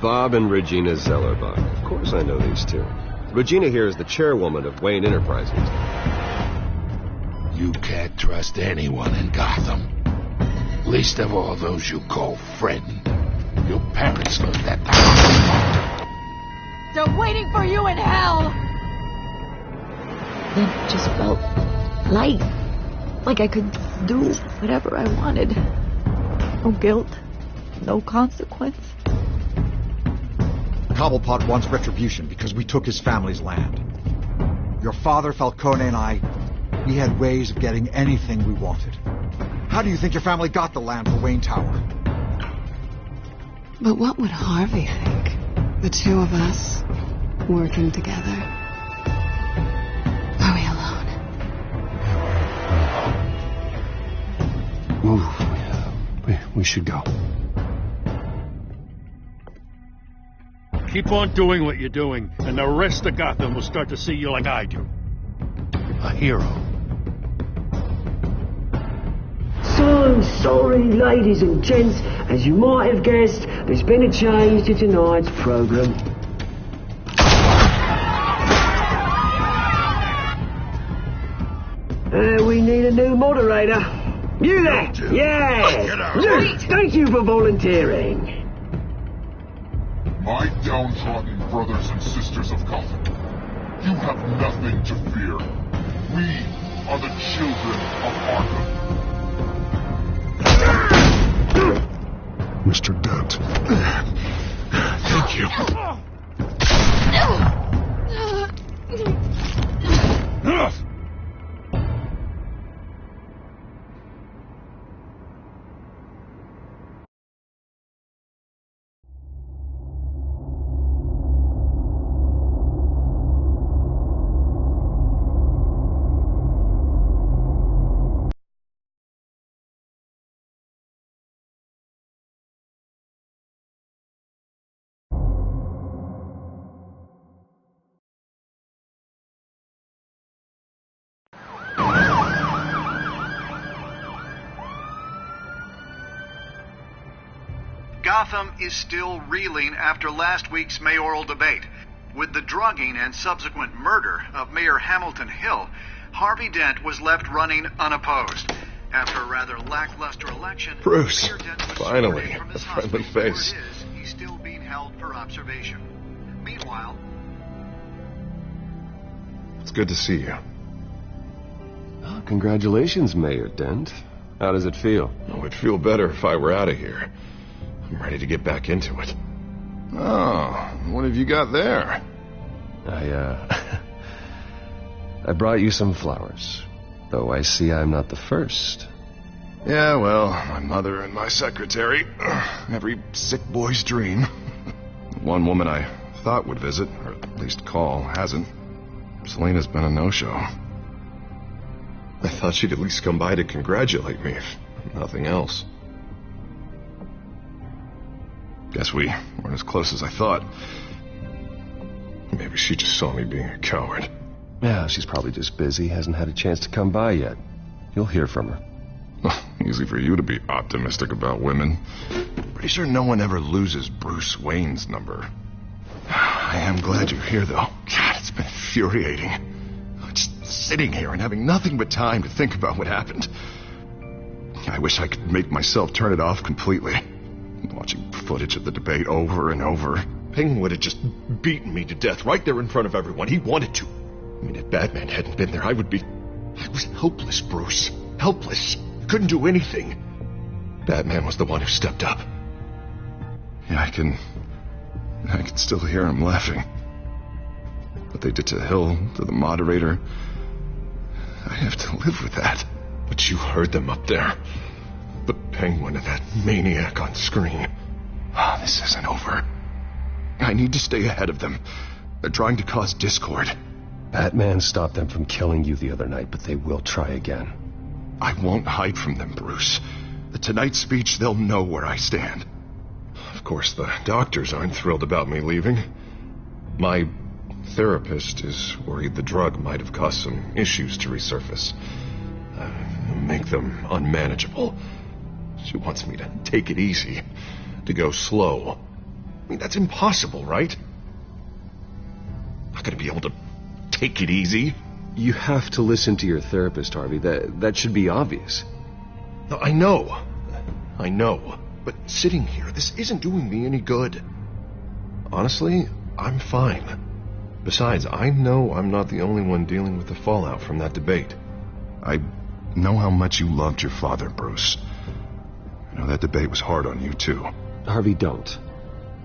Bob and Regina Zellerbach. Of course I know these two. Regina here is the chairwoman of Wayne Enterprises. You can't trust anyone in Gotham. Least of all those you call friend. Your parents learned that. They're waiting for you in hell! Then it just felt light. Like I could do whatever I wanted. No guilt. No consequence. Cobblepot wants retribution because we took his family's land. Your father, Falcone, and I, we had ways of getting anything we wanted. How do you think your family got the land for Wayne Tower? But what would Harvey think? The two of us, working together. Are we alone? We should go. Keep on doing what you're doing, and the rest of Gotham will start to see you like I do. A hero. So sorry, ladies and gents. As you might have guessed, there's been a change to tonight's program. We need a new moderator. You there? Yeah! Luke, thank you for volunteering. My downtrodden brothers and sisters of Gotham, you have nothing to fear. We are the children of Arkham. Mr. Dent. Thank you. Gotham is still reeling after last week's mayoral debate. With the drugging and subsequent murder of Mayor Hamilton Hill, Harvey Dent was left running unopposed. After a rather lackluster election, Bruce, Mayor Dent was finally, from his a friendly hospital. face. Where it is, he's still being held for observation. Meanwhile, It's good to see you. Oh, congratulations, Mayor Dent. How does it feel? Oh, it'd feel better if I were out of here. I'm ready to get back into it. Oh, what have you got there? I brought you some flowers. Though I see I'm not the first. Yeah, well, my mother and my secretary. Every sick boy's dream. One woman I thought would visit, or at least call, hasn't. Selena's been a no-show. I thought she'd at least come by to congratulate me, if nothing else. Guess we weren't as close as I thought. Maybe she just saw me being a coward. Yeah, she's probably just busy, hasn't had a chance to come by yet. You'll hear from her. Easy for you to be optimistic about women. Pretty sure no one ever loses Bruce Wayne's number. I am glad you're here, though. God, it's been infuriating. Just sitting here and having nothing but time to think about what happened. I wish I could make myself turn it off completely. Watching footage of the debate over and over. Penguin would have just beaten me to death right there in front of everyone. He wanted to. I mean, if Batman hadn't been there, I was helpless, Bruce. Helpless. Couldn't do anything. Batman was the one who stepped up. Yeah, I can still hear him laughing. What they did to Hill, to the moderator, I have to live with that. But you heard them up there. The Penguin and that maniac on screen. This isn't over. I need to stay ahead of them. They're trying to cause discord. Batman stopped them from killing you the other night, but they will try again. I won't hide from them, Bruce. The Tonight speech, they'll know where I stand. Of course, the doctors aren't thrilled about me leaving. My therapist is worried the drug might have caused some issues to resurface. Make them unmanageable. She wants me to take it easy, to go slow. I mean, that's impossible, right? Not gonna be able to take it easy. You have to listen to your therapist, Harvey. That should be obvious. No, I know. But sitting here, this isn't doing me any good. Honestly, I'm fine. Besides, I know I'm not the only one dealing with the fallout from that debate. I know how much you loved your father, Bruce. I know that debate was hard on you, too. Harvey, don't.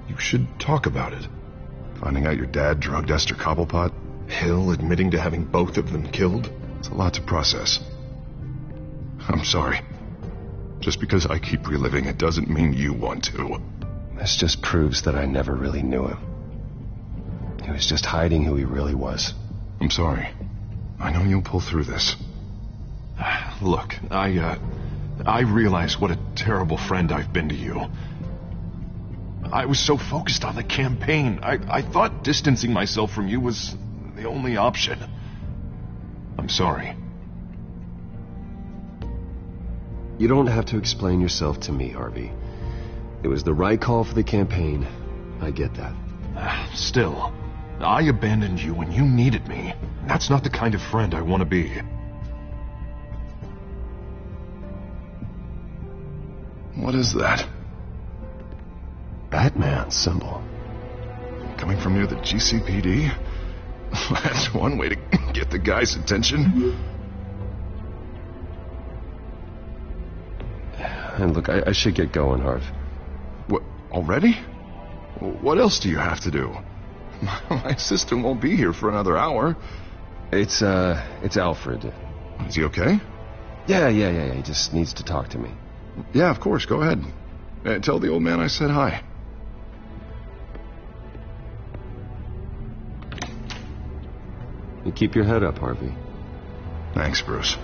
You should talk about it. Finding out your dad drugged Esther Cobblepot, Hill admitting to having both of them killed. It's a lot to process. I'm sorry. Just because I keep reliving it doesn't mean you want to. This just proves that I never really knew him. He was just hiding who he really was. I'm sorry. I know you'll pull through this. Look, I realize what a terrible friend I've been to you. I was so focused on the campaign. I thought distancing myself from you was the only option. I'm sorry. You don't have to explain yourself to me, Harvey. It was the right call for the campaign. I get that. Still, I abandoned you when you needed me. That's not the kind of friend I want to be. What is that? Batman symbol. Coming from near the GCPD? That's one way to get the guy's attention. And look, I should get going, Harv. What, already? What else do you have to do? My assistant won't be here for another hour. It's Alfred. Is he okay? Yeah. He just needs to talk to me. Yeah, of course. Go ahead. Tell the old man I said hi. You keep your head up, Harvey. Thanks, Bruce.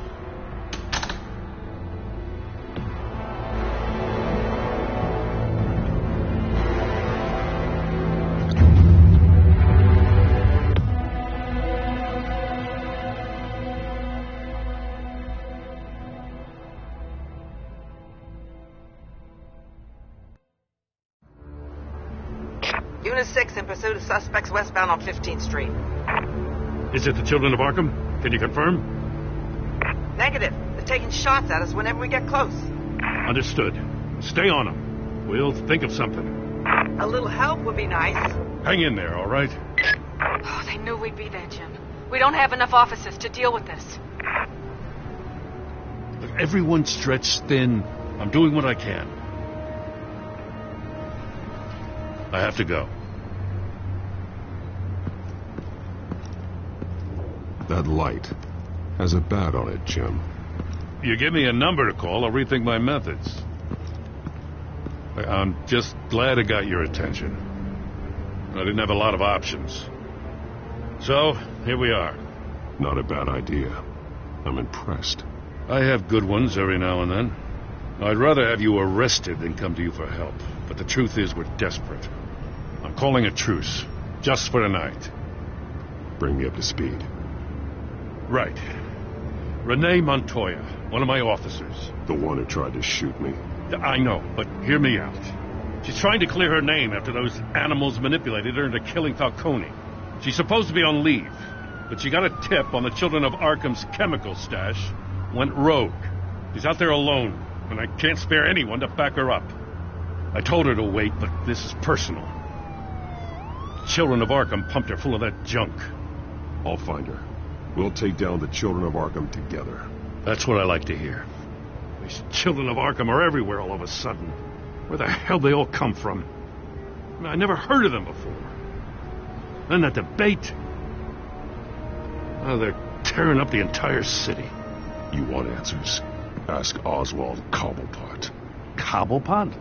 Unit 6 in pursuit of suspects westbound on 15th Street. Is it the Children of Arkham? Can you confirm? Negative. They're taking shots at us whenever we get close. Understood. Stay on them. We'll think of something. A little help would be nice. Hang in there, all right? Oh, they knew we'd be there, Jim. We don't have enough officers to deal with this. Look, everyone's stretched thin. I'm doing what I can. I have to go. That light has a bat on it, Jim. You give me a number to call, I'll rethink my methods. I'm just glad it got your attention. I didn't have a lot of options. So, here we are. Not a bad idea. I'm impressed. I have good ones every now and then. I'd rather have you arrested than come to you for help. But the truth is, we're desperate. I'm calling a truce. Just for tonight. Bring me up to speed. Right. Renee Montoya, one of my officers. The one who tried to shoot me. I know, but hear me out. She's trying to clear her name after those animals manipulated her into killing Falcone. She's supposed to be on leave, but she got a tip on the Children of Arkham's chemical stash, went rogue. She's out there alone, and I can't spare anyone to back her up. I told her to wait, but this is personal. The Children of Arkham pumped her full of that junk. I'll find her. We'll take down the Children of Arkham together. That's what I like to hear. These Children of Arkham are everywhere all of a sudden. Where the hell they all come from? I never heard of them before. Then that debate. Oh, they're tearing up the entire city. You want answers? Ask Oswald Cobblepot. Cobblepot?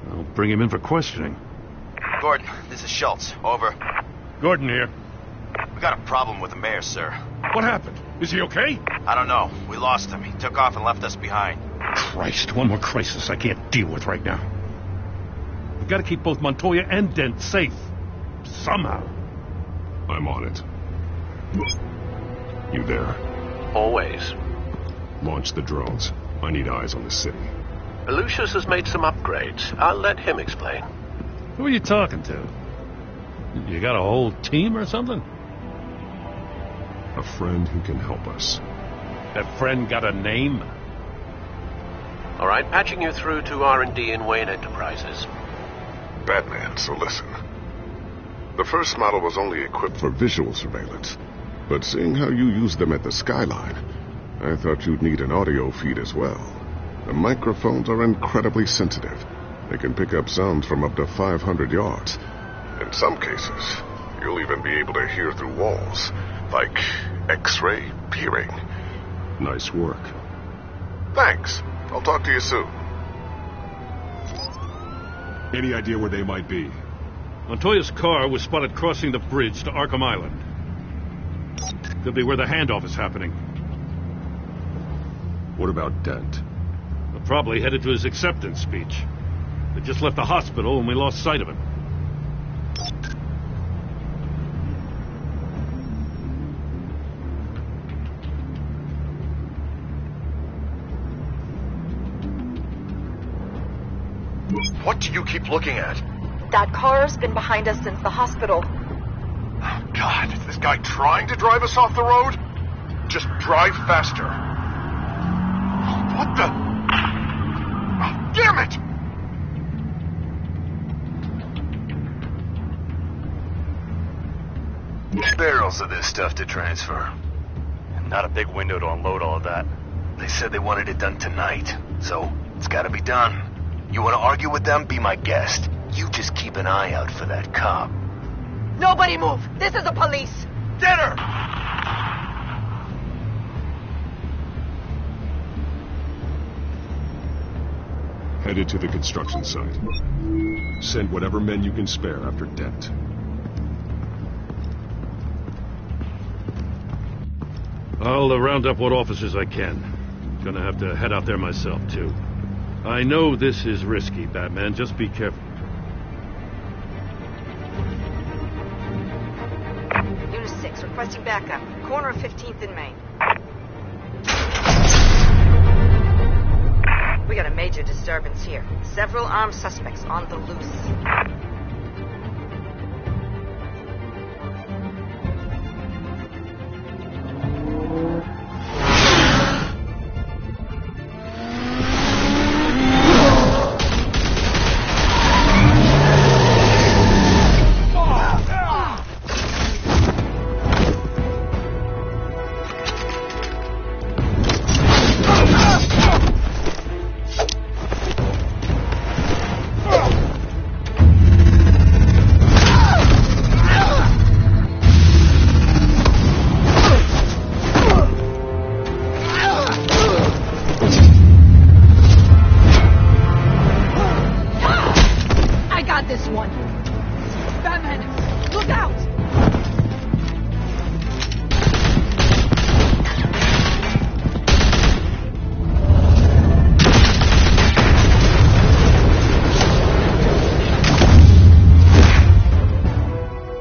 I'll bring him in for questioning. Gordon, this is Schultz. Over. Gordon here. We got a problem with the mayor, sir. What happened? Is he okay? I don't know. We lost him. He took off and left us behind. Christ, one more crisis I can't deal with right now. We've got to keep both Montoya and Dent safe. Somehow. I'm on it. You there? Always. Launch the drones. I need eyes on the city. Lucius has made some upgrades. I'll let him explain. Who are you talking to? You got a whole team or something? A friend who can help us. That friend got a name? All right, patching you through to R&D in Wayne Enterprises. Batman, so listen. The first model was only equipped for visual surveillance, but seeing how you use them at the skyline, I thought you'd need an audio feed as well. The microphones are incredibly sensitive. They can pick up sounds from up to 500 yards. In some cases, you'll even be able to hear through walls, like X-ray peering. Nice work. Thanks. I'll talk to you soon. Any idea where they might be? Montoya's car was spotted crossing the bridge to Arkham Island. Could be where the handoff is happening. What about Dent? They're probably headed to his acceptance speech. They just left the hospital and we lost sight of him. What do you keep looking at? That car's been behind us since the hospital. Oh, God, is this guy trying to drive us off the road? Just drive faster. What the? Oh, damn it! Barrels of this stuff to transfer. Not a big window to unload all of that. They said they wanted it done tonight, so it's gotta be done. You want to argue with them? Be my guest. You just keep an eye out for that cop. Nobody move! This is the police! Get her! Headed to the construction site. Send whatever men you can spare after Dent. I'll round up what officers I can. Gonna have to head out there myself, too. I know this is risky, Batman. Just be careful. Unit 6, requesting backup. Corner of 15th and Main. We got a major disturbance here. Several armed suspects on the loose.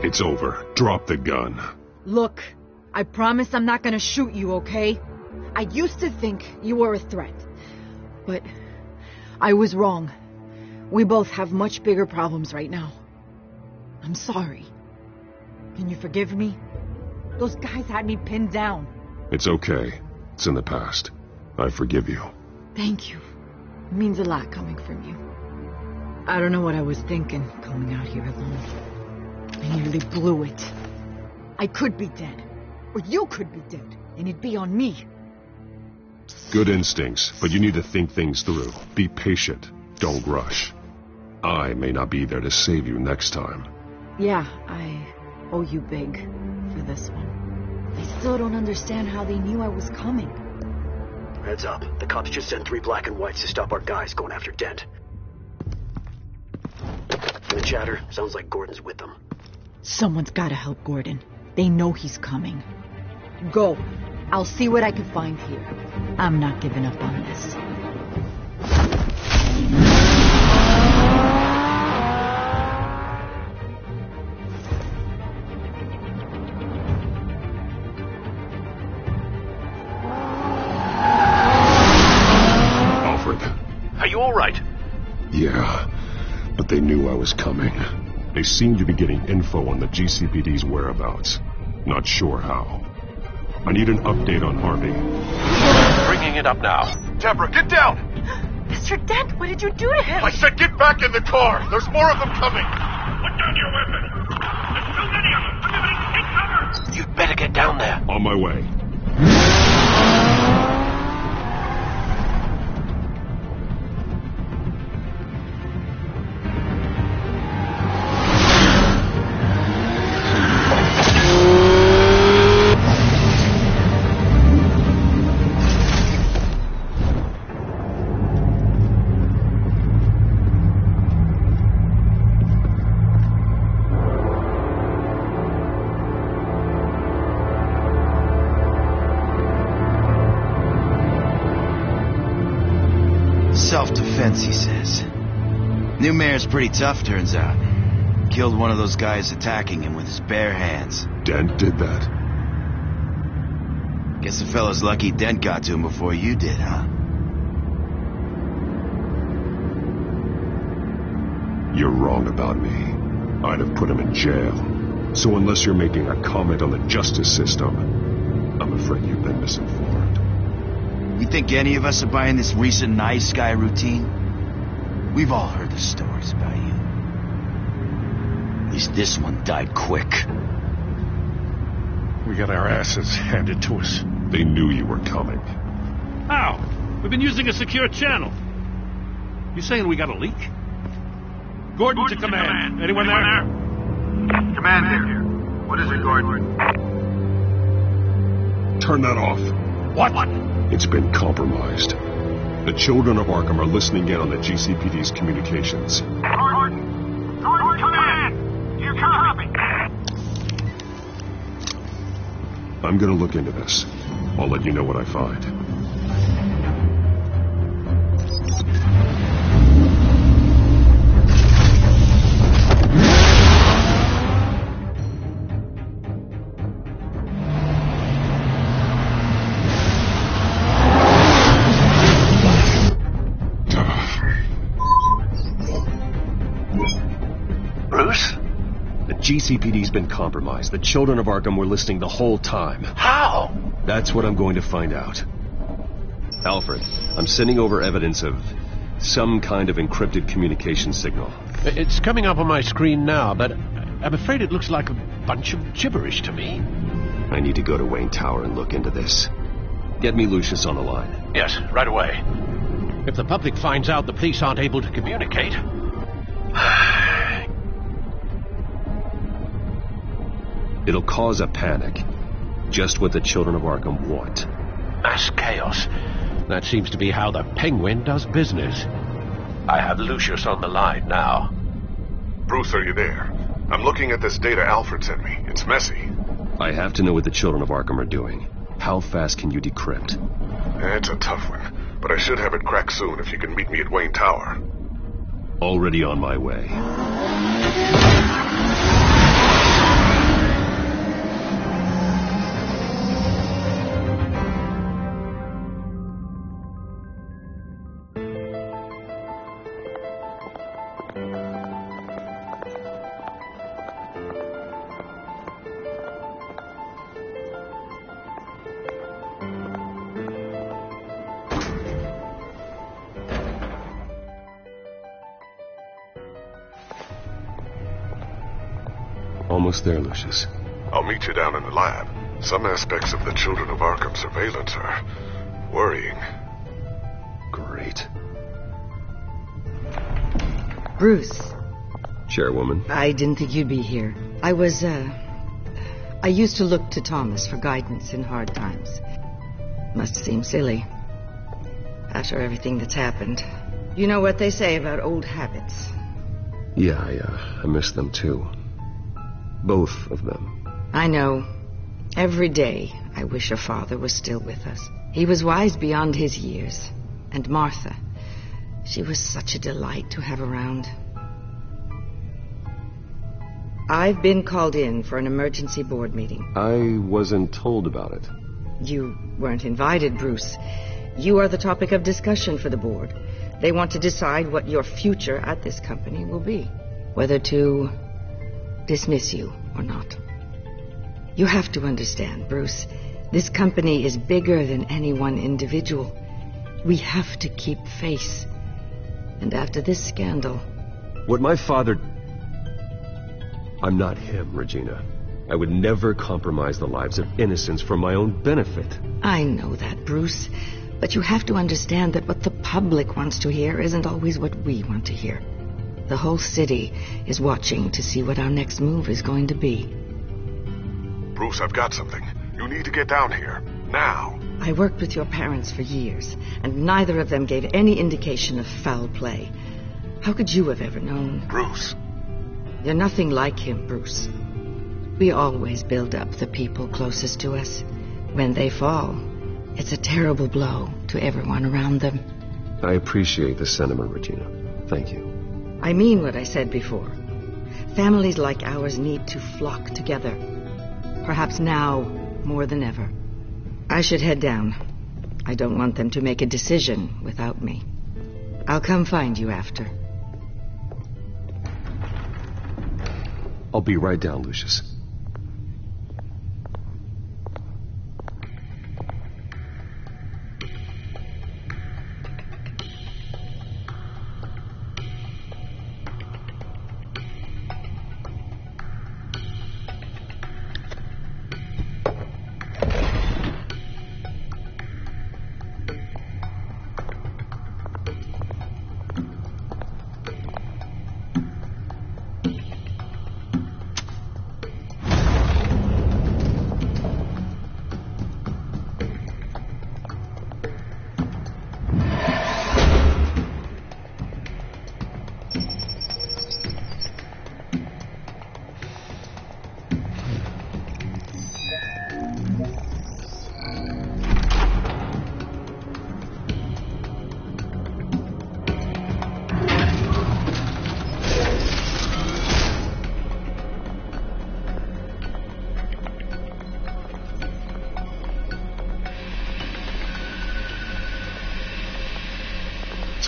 It's over. Drop the gun. Look, I promise I'm not gonna shoot you, okay? I used to think you were a threat. But I was wrong. We both have much bigger problems right now. I'm sorry. Can you forgive me? Those guys had me pinned down. It's okay. It's in the past. I forgive you. Thank you. It means a lot coming from you. I don't know what I was thinking coming out here alone. I nearly blew it. I could be dead. Or you could be dead. And it'd be on me. Good instincts, but you need to think things through. Be patient. Don't rush. I may not be there to save you next time. Yeah, I owe you big for this one. I still don't understand how they knew I was coming. Heads up. The cops just sent 3 black and whites to stop our guys going after Dent. From the chatter, sounds like Gordon's with them. Someone's gotta help Gordon. They know he's coming. Go. I'll see what I can find here. I'm not giving up on this. Alfred. Are you all right? Yeah, but But they knew I was coming. They seemed to be getting info on the GCPD's whereabouts. Not sure how. I need an update on Harvey. Bringing it up now. Deborah, get down! Mr. Dent, what did you do to him? I said get back in the car! There's more of them coming! Put down your weapon! There's too many of them! Everybody take cover! You'd better get down there. On my way. Self-defense, he says. New mayor's pretty tough, turns out. Killed one of those guys attacking him with his bare hands. Dent did that? Guess the fellow's lucky Dent got to him before you did, huh? You're wrong about me. I'd have put him in jail. So unless you're making a comment on the justice system, I'm afraid you've been misinformed. You think any of us are buying this recent nice guy routine? We've all heard the stories about you. At least this one died quick. We got our asses handed to us. They knew you were coming. How? We've been using a secure channel. You saying we got a leak? Gordon to command. Anyone there? Command here. What is it, Gordon? Turn that off. What? It's been compromised. The children of Arkham are listening in on the GCPD's communications. Gordon! Gordon, command! You copy? I'm gonna look into this. I'll let you know what I find. GCPD's been compromised. The children of Arkham were listening the whole time. How? That's what I'm going to find out. Alfred, I'm sending over evidence of some kind of encrypted communication signal. It's coming up on my screen now, but I'm afraid it looks like a bunch of gibberish to me. I need to go to Wayne Tower and look into this. Get me Lucius on the line. Yes, right away. If the public finds out the police aren't able to communicate... It'll cause a panic. Just what the children of Arkham want. Mass chaos. That seems to be how the Penguin does business. I have Lucius on the line now. Bruce, are you there? I'm looking at this data Alfred sent me. It's messy. I have to know what the children of Arkham are doing. How fast can you decrypt? It's a tough one, but I should have it cracked soon if you can meet me at Wayne Tower. Already on my way. Almost there, Lucius. I'll meet you down in the lab. Some aspects of the Children of Arkham surveillance are worrying. Great. Bruce. Chairwoman. I didn't think you'd be here. I used to look to Thomas for guidance in hard times. Must seem silly. After everything that's happened. You know what they say about old habits. Yeah, I miss them too. Both of them. I know. Every day, I wish your father was still with us. He was wise beyond his years. And Martha, she was such a delight to have around. I've been called in for an emergency board meeting. I wasn't told about it. You weren't invited, Bruce. You are the topic of discussion for the board. They want to decide what your future at this company will be. Whether to dismiss you or not. You have to understand, Bruce. This company is bigger than any one individual. We have to keep face. And after this scandal... What my father... I'm not him, Regina. I would never compromise the lives of innocents for my own benefit. I know that, Bruce. But you have to understand that what the public wants to hear isn't always what we want to hear. The whole city is watching to see what our next move is going to be. Bruce, I've got something. You need to get down here. Now. I worked with your parents for years, and neither of them gave any indication of foul play. How could you have ever known? Bruce. You're nothing like him, Bruce. We always build up the people closest to us. When they fall, it's a terrible blow to everyone around them. I appreciate the sentiment, Regina. Thank you. I mean what I said before. Families like ours need to flock together. Perhaps now more than ever. I should head down. I don't want them to make a decision without me. I'll come find you after. I'll be right down, Lucius.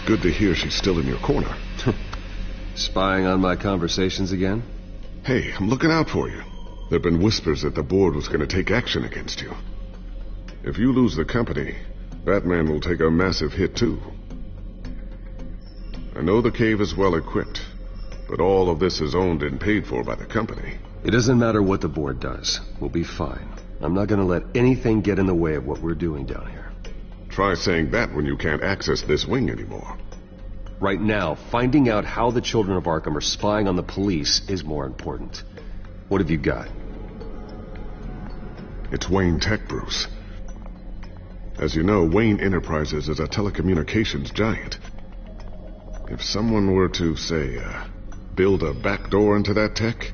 Good to hear she's still in your corner. Spying on my conversations again? Hey, I'm looking out for you. There've been whispers that the board was going to take action against you. If you lose the company, Batman will take a massive hit too. I know the cave is well equipped, but all of this is owned and paid for by the company. It doesn't matter what the board does. We'll be fine. I'm not going to let anything get in the way of what we're doing down here. Try saying that when you can't access this wing anymore. Right now, finding out how the children of Arkham are spying on the police is more important. What have you got? It's Wayne Tech, Bruce. As you know, Wayne Enterprises is a telecommunications giant. If someone were to, say, build a backdoor into that tech...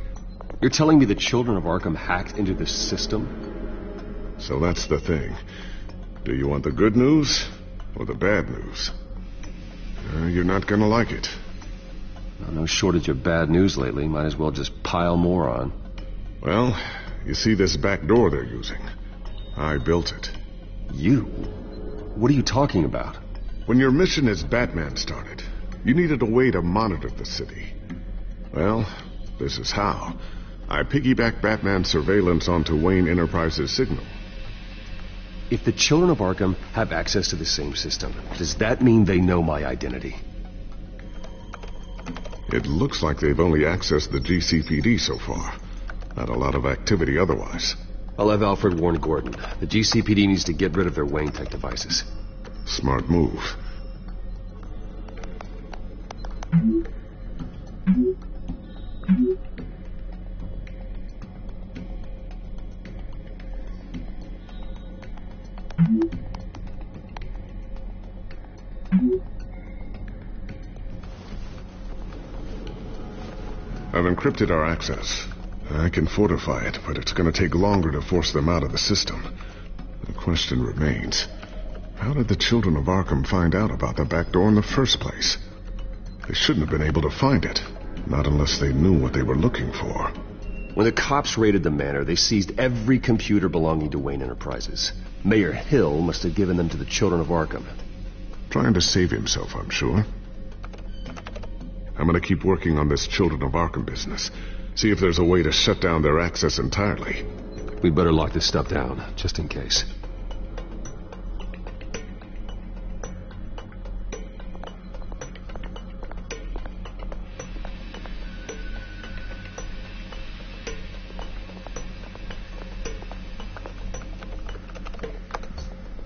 You're telling me the children of Arkham hacked into this system? So that's the thing. Do you want the good news or the bad news? You're not gonna like it. No shortage of bad news lately. Might as well just pile more on. Well, you see this back door they're using? I built it. You? What are you talking about? When your mission as Batman started, you needed a way to monitor the city. Well, this is how. I piggybacked Batman's surveillance onto Wayne Enterprises' signal. If the children of Arkham have access to the same system, does that mean they know my identity? It looks like they've only accessed the GCPD so far. Not a lot of activity otherwise. I'll have Alfred warn Gordon. The GCPD needs to get rid of their Wayne Tech devices. Smart move. I've encrypted our access. I can fortify it, but it's going to take longer to force them out of the system. The question remains, how did the children of Arkham find out about the back door in the first place? They shouldn't have been able to find it, not unless they knew what they were looking for. When the cops raided the manor, they seized every computer belonging to Wayne Enterprises. Mayor Hill must have given them to the children of Arkham. Trying to save himself, I'm sure. I'm gonna keep working on this Children of Arkham business. See if there's a way to shut down their access entirely. We'd better lock this stuff down, just in case.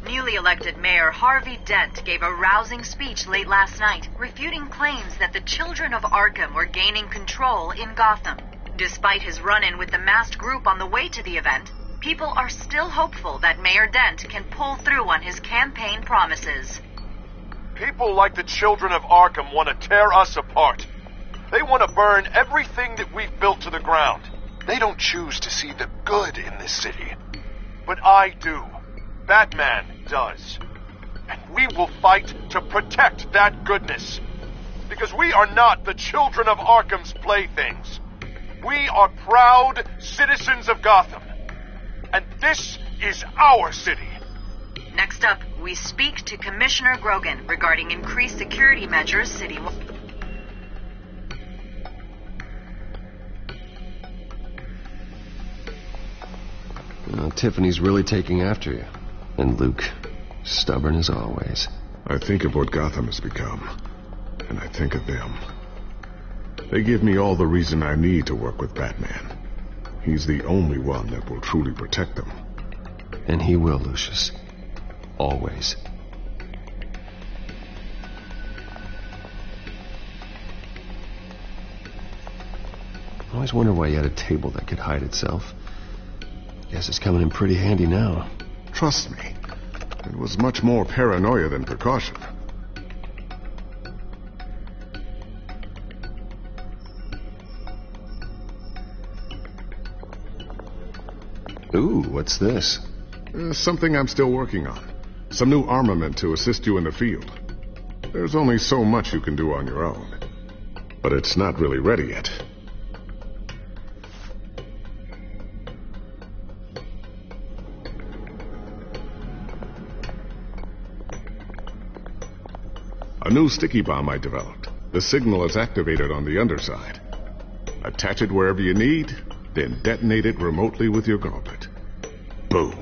Newly elected Mayor Harvey Dent gave a rousing speech late last night, refuting claims that the Children of Arkham were gaining control in Gotham. Despite his run-in with the masked group on the way to the event, people are still hopeful that Mayor Dent can pull through on his campaign promises. People like the Children of Arkham want to tear us apart. They want to burn everything that we've built to the ground. They don't choose to see the good in this city. But I do. Batman does. And we will fight to protect that goodness. Because we are not the Children of Arkham's playthings. We are proud citizens of Gotham. And this is our city. Next up, we speak to Commissioner Grogan regarding increased security measures citywide. Tiffany's really taking after you. And Luke, stubborn as always. I think of what Gotham has become, and I think of them. They give me all the reason I need to work with Batman. He's the only one that will truly protect them. And he will, Lucius. Always. I always wondered why you had a table that could hide itself. Guess it's coming in pretty handy now. Trust me, it was much more paranoia than precaution. Ooh, what's this? Something I'm still working on. Some new armament to assist you in the field. There's only so much you can do on your own. But it's not really ready yet. A new sticky bomb I developed. The signal is activated on the underside. Attach it wherever you need, then detonate it remotely with your gauntlet. Boom.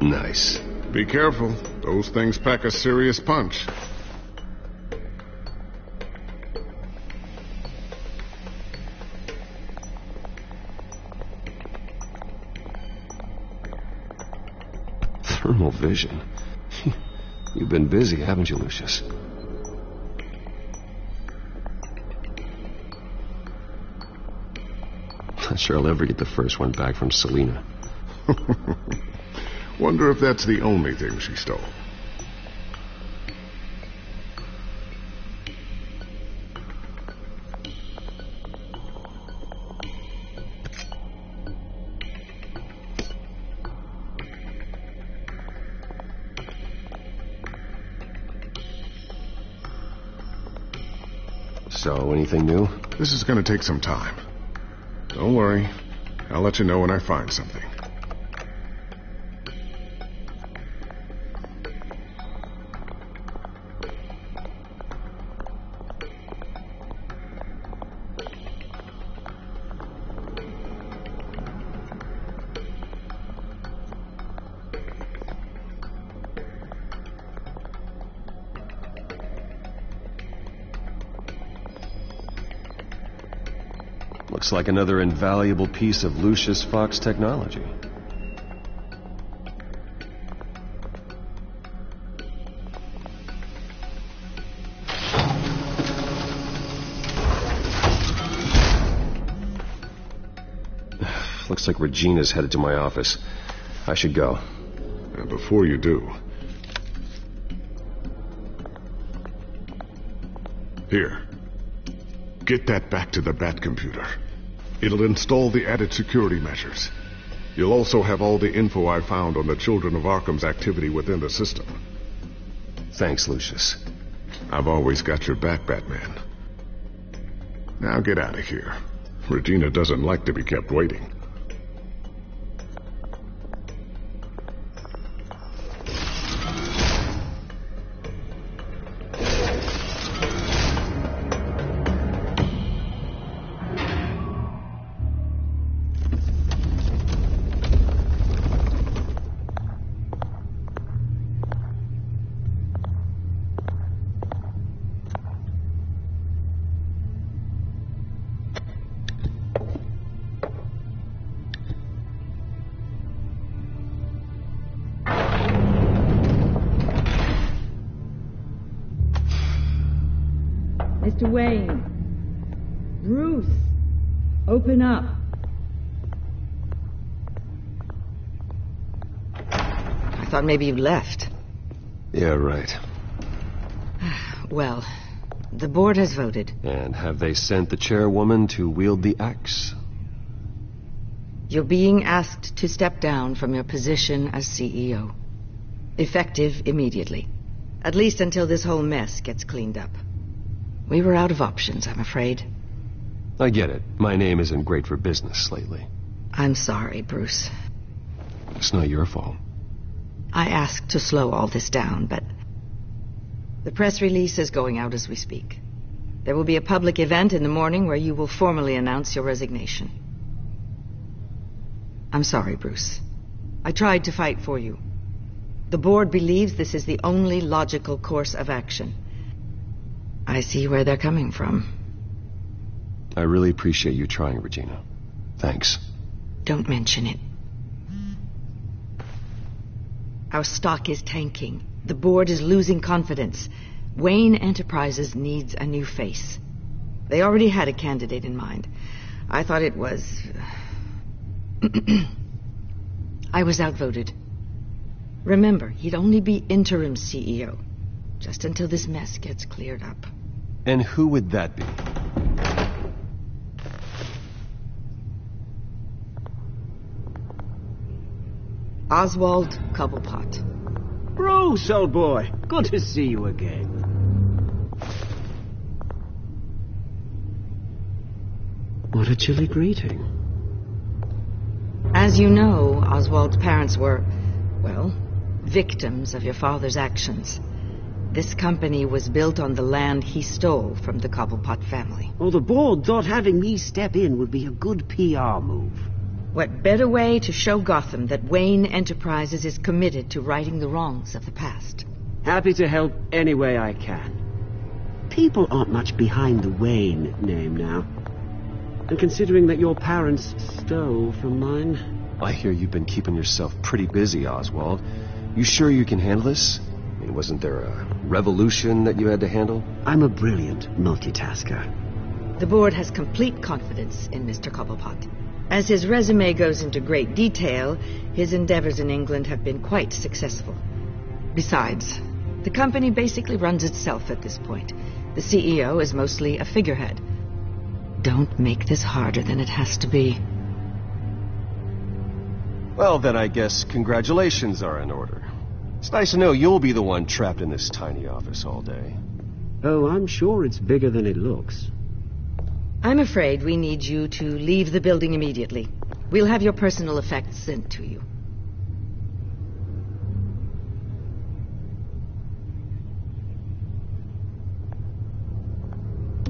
Nice. Be careful. Those things pack a serious punch. Thermal vision. You've been busy, haven't you, Lucius? Not sure I'll ever get the first one back from Selina. Wonder if that's the only thing she stole. So, anything new? This is going to take some time. Don't worry. I'll let you know when I find something. Looks like another invaluable piece of Lucius Fox technology. Looks like Regina's headed to my office. I should go. And before you do... Here. Get that back to the Bat computer. It'll install the added security measures. You'll also have all the info I found on the Children of Arkham's activity within the system. Thanks, Lucius. I've always got your back, Batman. Now get out of here. Regina doesn't like to be kept waiting. Mr. Wayne. Bruce, open up. I thought maybe you left. Yeah, right. Well, the board has voted. And have they sent the chairwoman to wield the axe? You're being asked to step down from your position as CEO. Effective immediately. At least until this whole mess gets cleaned up. We were out of options, I'm afraid. I get it. My name isn't great for business lately. I'm sorry, Bruce. It's not your fault. I asked to slow all this down, but the press release is going out as we speak. There will be a public event in the morning where you will formally announce your resignation. I'm sorry, Bruce. I tried to fight for you. The board believes this is the only logical course of action. I see where they're coming from. I really appreciate you trying, Regina. Thanks. Don't mention it. Our stock is tanking. The board is losing confidence. Wayne Enterprises needs a new face. They already had a candidate in mind. I thought it was... I was outvoted. Remember, he'd only be interim CEO, just until this mess gets cleared up. And who would that be? Oswald Cobblepot. Bruce, old boy. Good to see you again. What a chilly greeting. As you know, Oswald's parents were, well, victims of your father's actions. This company was built on the land he stole from the Cobblepot family. Well, the board thought having me step in would be a good PR move. What better way to show Gotham that Wayne Enterprises is committed to righting the wrongs of the past? Happy to help any way I can. People aren't much behind the Wayne name now. And considering that your parents stole from mine... I hear you've been keeping yourself pretty busy, Oswald. You sure you can handle this? I mean, wasn't there a revolution that you had to handle? I'm a brilliant multitasker. The board has complete confidence in Mr. Cobblepot. As his resume goes into great detail, his endeavors in England have been quite successful. Besides, the company basically runs itself at this point. The CEO is mostly a figurehead. Don't make this harder than it has to be. Well, then I guess congratulations are in order. It's nice to know you'll be the one trapped in this tiny office all day. Oh, I'm sure it's bigger than it looks. I'm afraid we need you to leave the building immediately. We'll have your personal effects sent to you.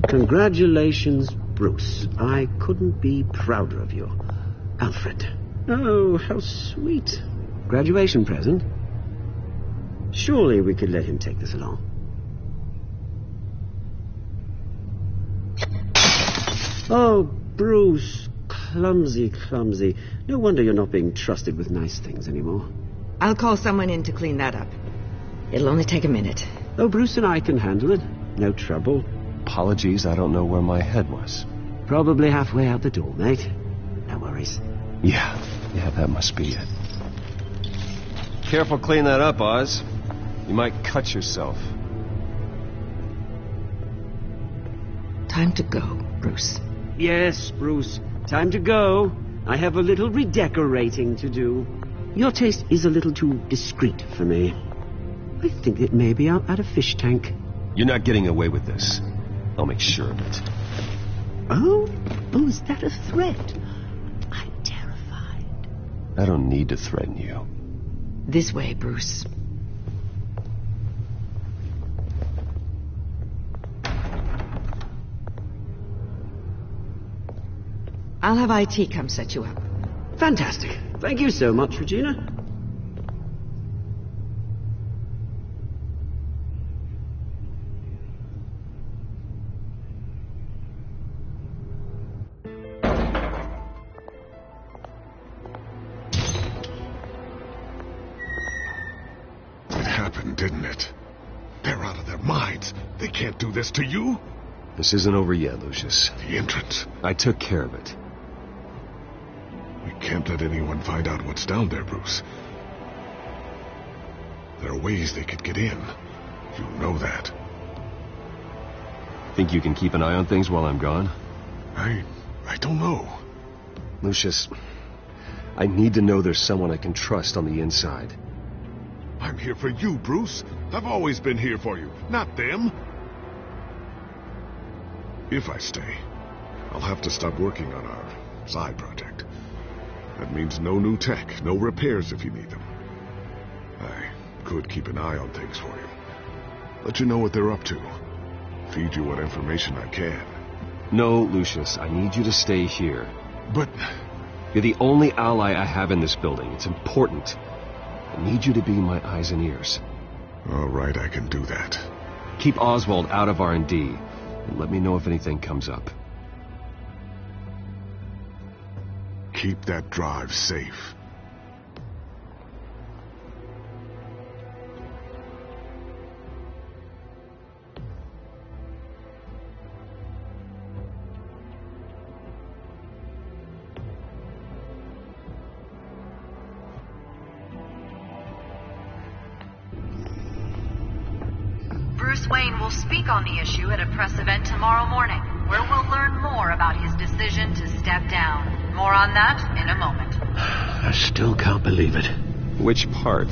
Congratulations, Bruce. I couldn't be prouder of you. Alfred. Oh, how sweet. Graduation present? Surely we could let him take this along. Oh, Bruce. Clumsy, clumsy. No wonder you're not being trusted with nice things anymore. I'll call someone in to clean that up. It'll only take a minute. Oh, Bruce and I can handle it. No trouble. Apologies, I don't know where my head was. Probably halfway out the door, mate. No worries. Yeah, that must be it. Careful clean that up, Oz. You might cut yourself. Time to go, Bruce. Yes, Bruce. Time to go. I have a little redecorating to do. Your taste is a little too discreet for me. I think that maybe I'll add a fish tank. You're not getting away with this. I'll make sure of it. Oh, is that a threat? I'm terrified. I don't need to threaten you. This way, Bruce. I'll have IT come set you up. Fantastic. Thank you so much, Regina. It happened, didn't it? They're out of their minds. They can't do this to you. This isn't over yet, Lucius. The entrance. I took care of it. We can't let anyone find out what's down there, Bruce. There are ways they could get in. You know that. Think you can keep an eye on things while I'm gone? I don't know. Lucius, I need to know there's someone I can trust on the inside. I'm here for you, Bruce. I've always been here for you, not them. If I stay, I'll have to stop working on our side project. That means no new tech, no repairs if you need them. I could keep an eye on things for you. Let you know what they're up to. Feed you what information I can. No, Lucius, I need you to stay here. But... You're the only ally I have in this building. It's important. I need you to be my eyes and ears. All right, I can do that. Keep Oswald out of R&D, and let me know if anything comes up. Keep that drive safe. Bruce Wayne will speak on the issue at a press event tomorrow morning, where we'll learn more about his decision to step down. More on that in a moment. I still can't believe it. Which part?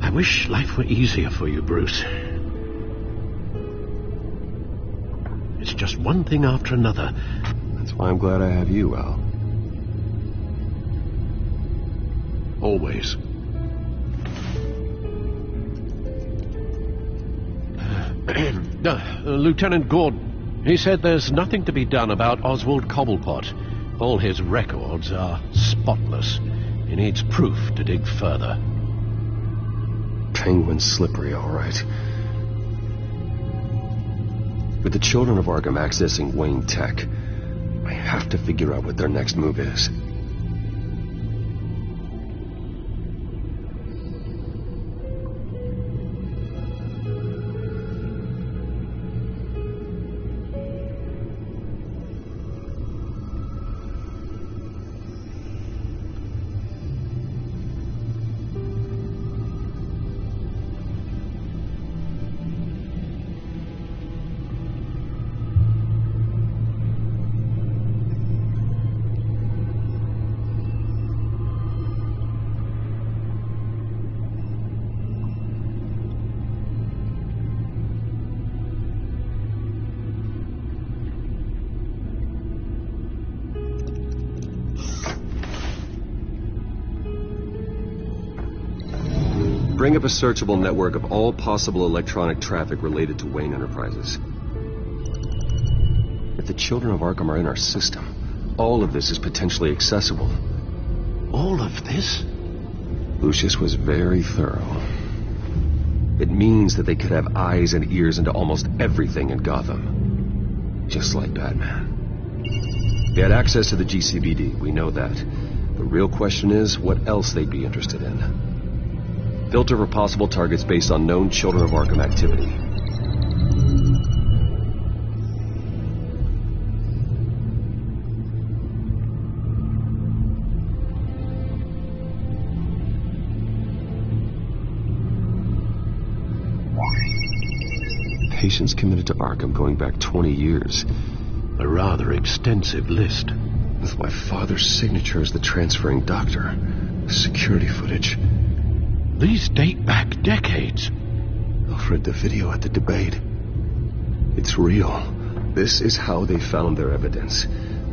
I wish life were easier for you, Bruce. It's just one thing after another. That's why I'm glad I have you, Al. Always. Lieutenant Gordon, he said there's nothing to be done about Oswald Cobblepot. All his records are spotless. He needs proof to dig further. Penguin's slippery, all right. With the children of Arkham accessing Wayne Tech, I have to figure out what their next move is. Bring up a searchable network of all possible electronic traffic related to Wayne Enterprises. If the children of Arkham are in our system, all of this is potentially accessible. All of this? Lucius was very thorough. It means that they could have eyes and ears into almost everything in Gotham. Just like Batman. They had access to the GCPD, we know that. The real question is, what else they'd be interested in. Filter for possible targets based on known Children of Arkham activity. Patients committed to Arkham going back 20 years. A rather extensive list. With my father's signature as the transferring doctor. Security footage. These date back decades. Alfred, the video at the debate. It's real. This is how they found their evidence.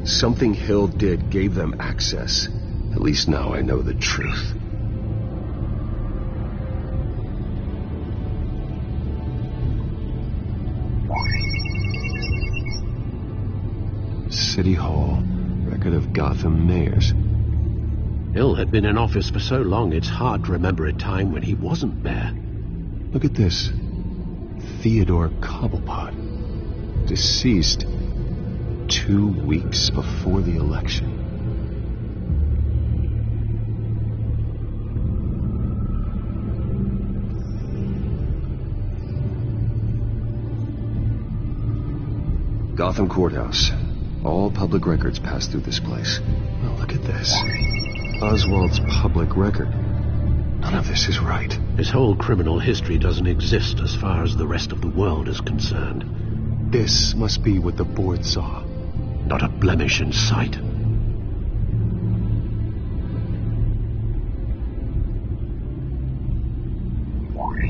Something Hill did gave them access. At least now I know the truth. City Hall. Record of Gotham mayors. Hill had been in office for so long, it's hard to remember a time when he wasn't mayor. Look at this. Theodore Cobblepot. Deceased 2 weeks before the election. Gotham Courthouse. All public records pass through this place. Well, look at this. Oswald's public record. None of this is right. His whole criminal history doesn't exist as far as the rest of the world is concerned. This must be what the board saw. Not a blemish in sight.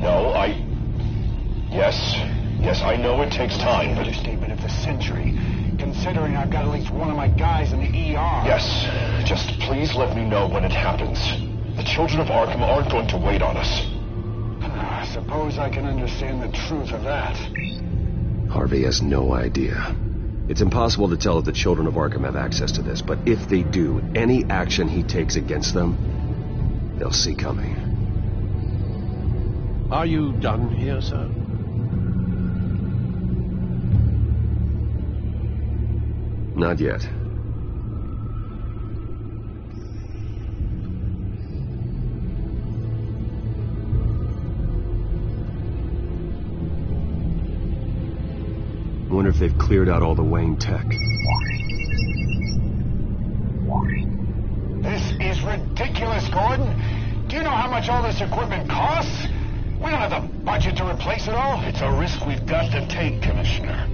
No, Yes, I know it takes time, but... Understatement of the century, considering I've got at least one of my guys in the ER. Yes, just please let me know when it happens. The children of Arkham aren't going to wait on us. I suppose I can understand the truth of that. Harvey has no idea. It's impossible to tell if the children of Arkham have access to this, but if they do, any action he takes against them, they'll see coming. Are you done here, sir? Not yet. I wonder if they've cleared out all the Wayne tech. This is ridiculous, Gordon. Do you know how much all this equipment costs? We don't have the budget to replace it all. It's a risk we've got to take, Commissioner.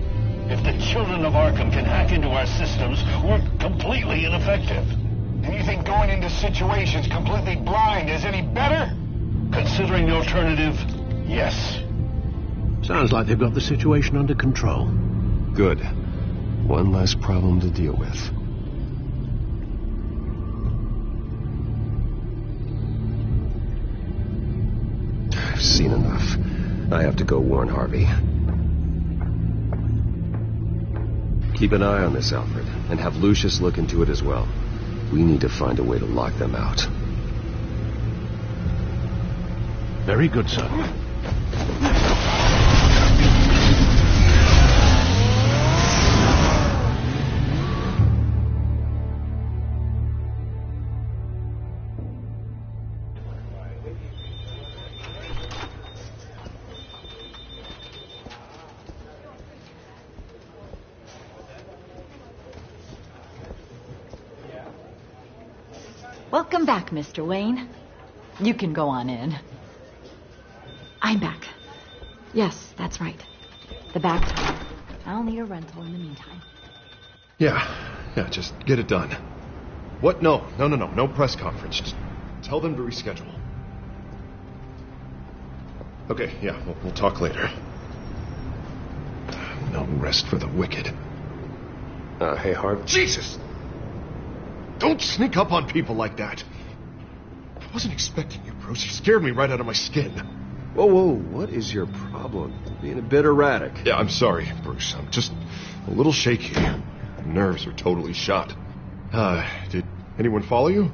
If the children of Arkham can hack into our systems, we're completely ineffective. And you think going into situations completely blind is any better? Considering the alternative, yes. Sounds like they've got the situation under control. Good. One less problem to deal with. I've seen enough. I have to go warn Harvey. Keep an eye on this, Alfred, and have Lucius look into it as well. We need to find a way to lock them out. Very good, sir. Welcome back, Mr. Wayne. You can go on in. I'm back. Yes, that's right. The back door. I'll need a rental in the meantime. Yeah, just get it done. What? No press conference. Just tell them to reschedule. Okay, yeah, we'll talk later. No rest for the wicked. Hey, Harv. Jesus! Don't sneak up on people like that. I wasn't expecting you, Bruce. You scared me right out of my skin. Whoa, what is your problem? You're being a bit erratic. Yeah, I'm sorry, Bruce. I'm just a little shaky. My nerves are totally shot. Did anyone follow you?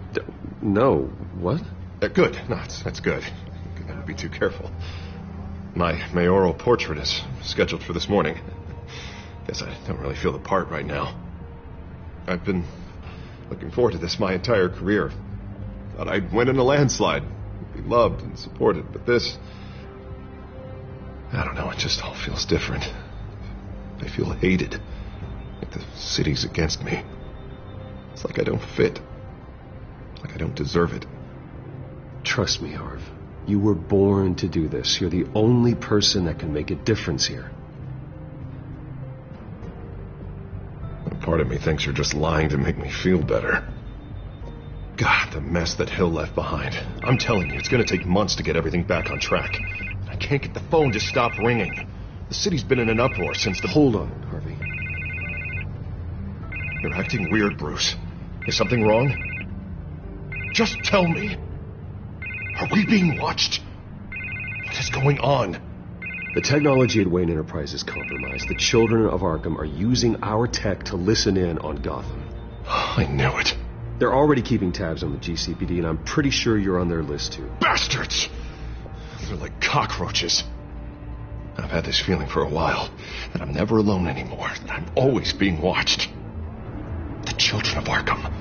No. What? Good. No, that's good. Could never be too careful. My mayoral portrait is scheduled for this morning. Guess I don't really feel the part right now. I've been looking forward to this my entire career. Thought I'd win in a landslide, be loved and supported, but this... I don't know, it just all feels different. I feel hated, like the city's against me. It's like I don't fit, like I don't deserve it. Trust me, Harv. You were born to do this. You're the only person that can make a difference here. Part of me thinks you're just lying to make me feel better. God, the mess that Hill left behind. I'm telling you, it's going to take months to get everything back on track. I can't get the phone to stop ringing. The city's been in an uproar since the... Hold on, Harvey. You're acting weird, Bruce. Is something wrong? Just tell me. Are we being watched? What is going on? The technology at Wayne Enterprise is compromised. The children of Arkham are using our tech to listen in on Gotham. I knew it. They're already keeping tabs on the GCPD, and I'm pretty sure you're on their list, too. Bastards! They're like cockroaches. I've had this feeling for a while, that I'm never alone anymore, that I'm always being watched. The children of Arkham,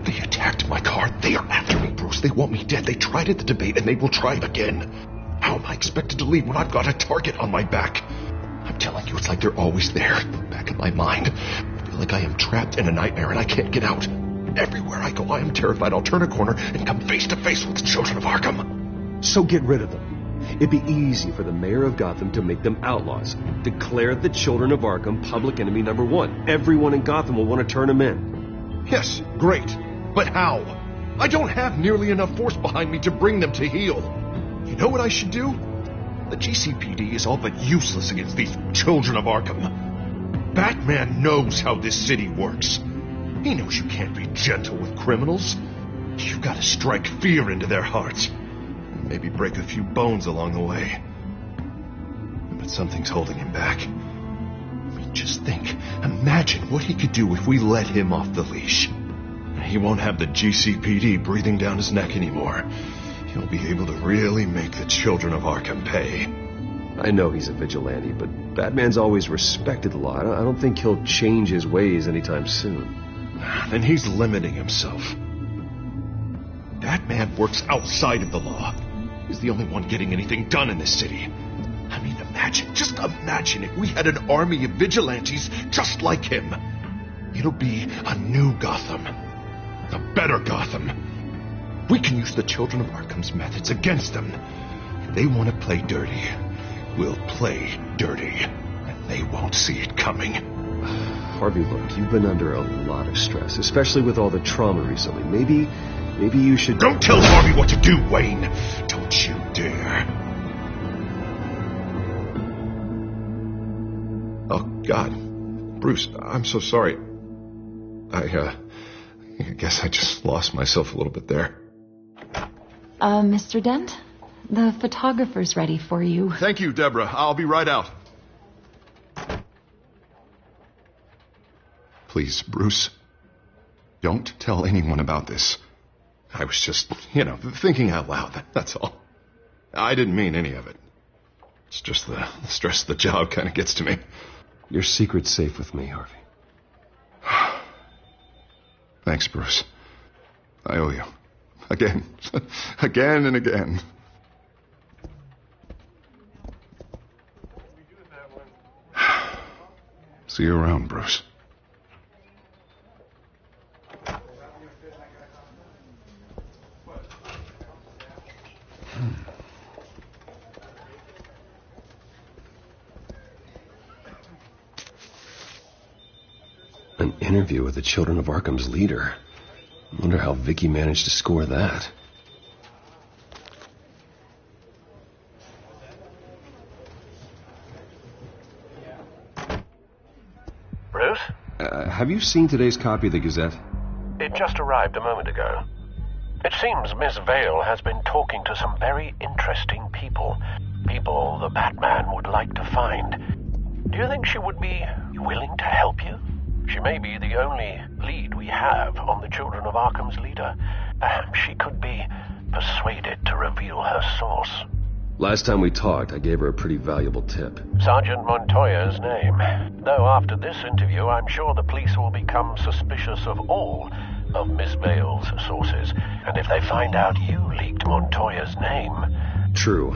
they attacked my car. They are after me, Bruce. They want me dead. They tried at the debate, and they will try again. How am I expected to leave when I've got a target on my back? I'm telling you, it's like they're always there, back back in my mind. I feel like I am trapped in a nightmare and I can't get out. Everywhere I go, I am terrified I'll turn a corner and come face to face with the children of Arkham. So get rid of them. It'd be easy for the mayor of Gotham to make them outlaws. Declare the children of Arkham public enemy number 1. Everyone in Gotham will want to turn them in. Yes, great. But how? I don't have nearly enough force behind me to bring them to heel. You know what I should do? The GCPD is all but useless against these children of Arkham. Batman knows how this city works. He knows you can't be gentle with criminals. You've got to strike fear into their hearts. And maybe break a few bones along the way. But something's holding him back. I mean, just think. Imagine what he could do if we let him off the leash. He won't have the GCPD breathing down his neck anymore. He'll be able to really make the children of Arkham pay. I know he's a vigilante, but Batman's always respected the law. I don't think he'll change his ways anytime soon. Then he's limiting himself. Batman works outside of the law. He's the only one getting anything done in this city. I mean, just imagine if we had an army of vigilantes just like him. It'll be a new Gotham. A better Gotham. We can use the children of Arkham's methods against them. If they want to play dirty, we'll play dirty. And they won't see it coming. Harvey, look, you've been under a lot of stress, especially with all the trauma recently. Maybe you should... Don't tell Harvey what to do, Wayne! Don't you dare. Oh, God. Bruce, I'm so sorry. I guess I just lost myself a little bit there. Mr. Dent? The photographer's ready for you. Thank you, Deborah. I'll be right out. Please, Bruce, don't tell anyone about this. I was just, thinking out loud, that's all. I didn't mean any of it. It's just the stress of the job kind of gets to me. Your secret's safe with me, Harvey. Thanks, Bruce. I owe you. Again. Again and again. See you around, Bruce. An interview with the Children of Arkham's leader. I wonder how Vicky managed to score that. Bruce? Have you seen today's copy of the Gazette? It just arrived a moment ago. It seems Miss Vale has been talking to some very interesting people. People the Batman would like to find. Do you think she would be willing to help you? She may be the only lead we have on the Children of Arkham's leader. Perhaps she could be persuaded to reveal her source. Last time we talked, I gave her a pretty valuable tip. Sergeant Montoya's name. Though after this interview, I'm sure the police will become suspicious of all of Miss Vale's sources. And if they find out you leaked Montoya's name... True.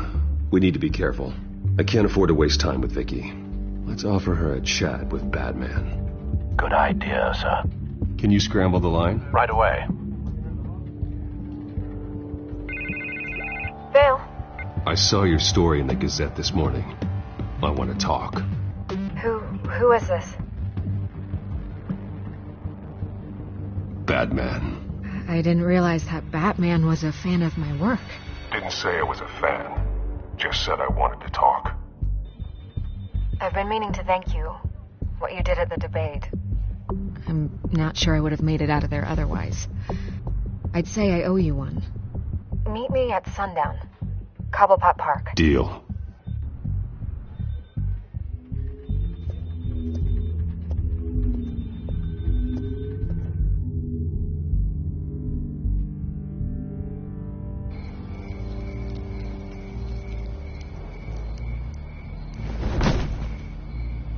We need to be careful. I can't afford to waste time with Vicky. Let's offer her a chat with Batman. Good idea, sir. Can you scramble the line? Right away. Vale. I saw your story in the Gazette this morning. I want to talk. Who is this? Batman. I didn't realize that Batman was a fan of my work. Didn't say I was a fan. Just said I wanted to talk. I've been meaning to thank you. What you did at the debate. I'm not sure I would have made it out of there otherwise. I'd say I owe you one. Meet me at sundown. Cobblepot Park. Deal.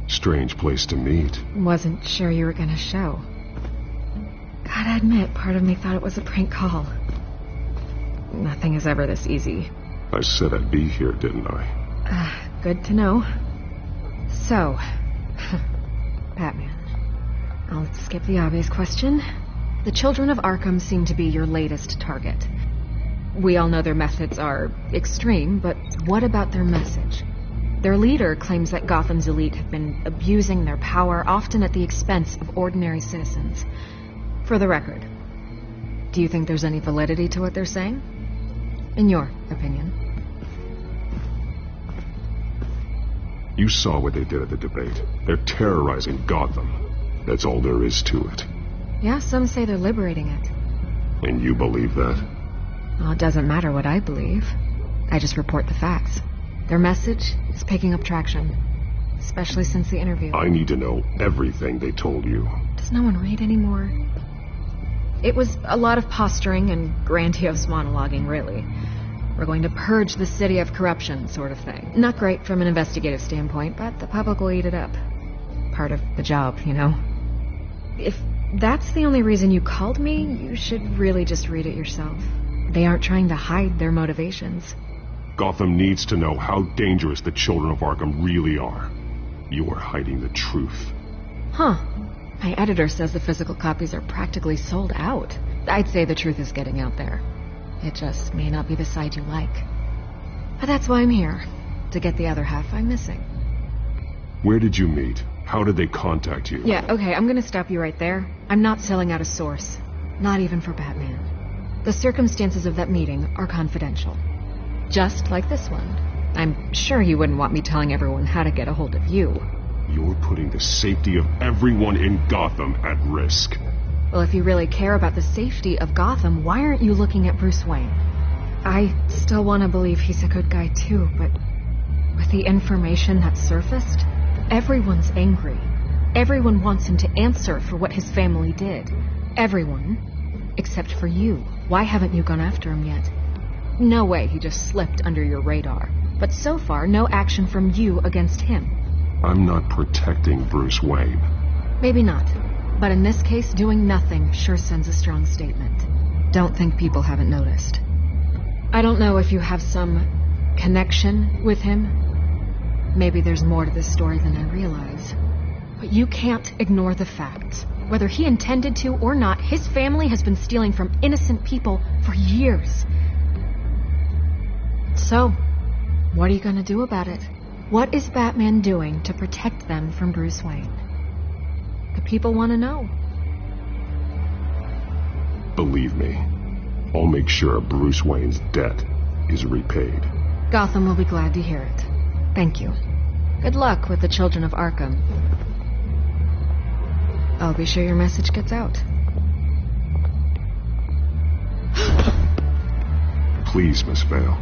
Strange place to meet. Wasn't sure you were gonna show. Gotta admit, part of me thought it was a prank call. Nothing is ever this easy. I said I'd be here, didn't I? Good to know. So, Batman. I'll skip the obvious question. The children of Arkham seem to be your latest target. We all know their methods are extreme, but what about their message? Their leader claims that Gotham's elite have been abusing their power, often at the expense of ordinary citizens. For the record, do you think there's any validity to what they're saying? In your opinion? You saw what they did at the debate. They're terrorizing Gotham. That's all there is to it. Yeah, some say they're liberating it. And you believe that? Well, it doesn't matter what I believe. I just report the facts. Their message is picking up traction, especially since the interview. I need to know everything they told you. Does no one read anymore? It was a lot of posturing and grandiose monologuing, really. We're going to purge the city of corruption, sort of thing. Not great from an investigative standpoint, but the public will eat it up. Part of the job, you know? If that's the only reason you called me, you should really just read it yourself. They aren't trying to hide their motivations. Gotham needs to know how dangerous the children of Arkham really are. You are hiding the truth. Huh. My editor says the physical copies are practically sold out. I'd say the truth is getting out there. It just may not be the side you like. But that's why I'm here, to get the other half I'm missing. Where did you meet? How did they contact you? Yeah, okay, I'm gonna stop you right there. I'm not selling out a source. Not even for Batman. The circumstances of that meeting are confidential. Just like this one. I'm sure you wouldn't want me telling everyone how to get a hold of you. You're putting the safety of everyone in Gotham at risk. Well, if you really care about the safety of Gotham, why aren't you looking at Bruce Wayne? I still want to believe he's a good guy too, but with the information that surfaced, everyone's angry. Everyone wants him to answer for what his family did. Everyone, except for you. Why haven't you gone after him yet? No way he just slipped under your radar. But so far, no action from you against him. I'm not protecting Bruce Wayne. Maybe not. But in this case, doing nothing sure sends a strong statement. Don't think people haven't noticed. I don't know if you have some connection with him. Maybe there's more to this story than I realize. But you can't ignore the facts. Whether he intended to or not, his family has been stealing from innocent people for years. So, what are you gonna do about it? What is Batman doing to protect them from Bruce Wayne? The people want to know. Believe me, I'll make sure Bruce Wayne's debt is repaid. Gotham will be glad to hear it. Thank you. Good luck with the children of Arkham. I'll be sure your message gets out. Please, Miss Vale,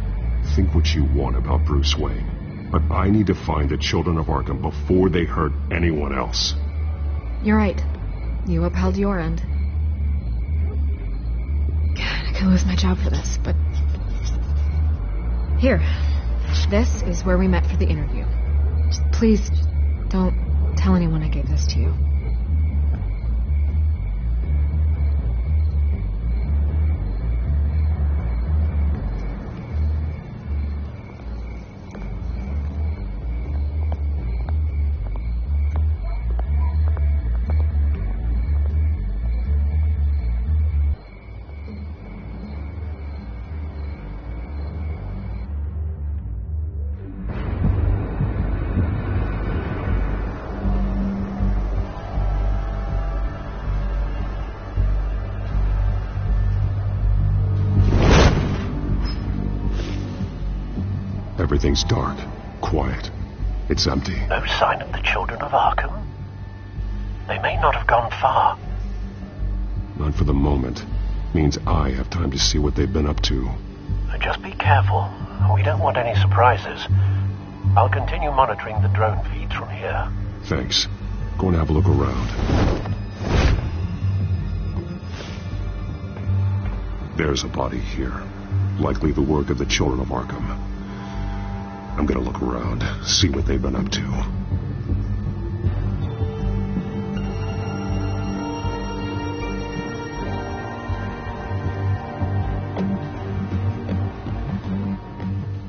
think what you want about Bruce Wayne. But I need to find the children of Arkham before they hurt anyone else. You're right. You upheld your end. God, I could lose my job for this, but... Here. This is where we met for the interview. Just please, don't tell anyone I gave this to you. Everything's dark, quiet. It's empty. No sign of the children of Arkham? They may not have gone far. Not for the moment. Means I have time to see what they've been up to. Just be careful. We don't want any surprises. I'll continue monitoring the drone feeds from here. Thanks. Go and have a look around. There's a body here. Likely the work of the children of Arkham. I'm gonna look around, see what they've been up to.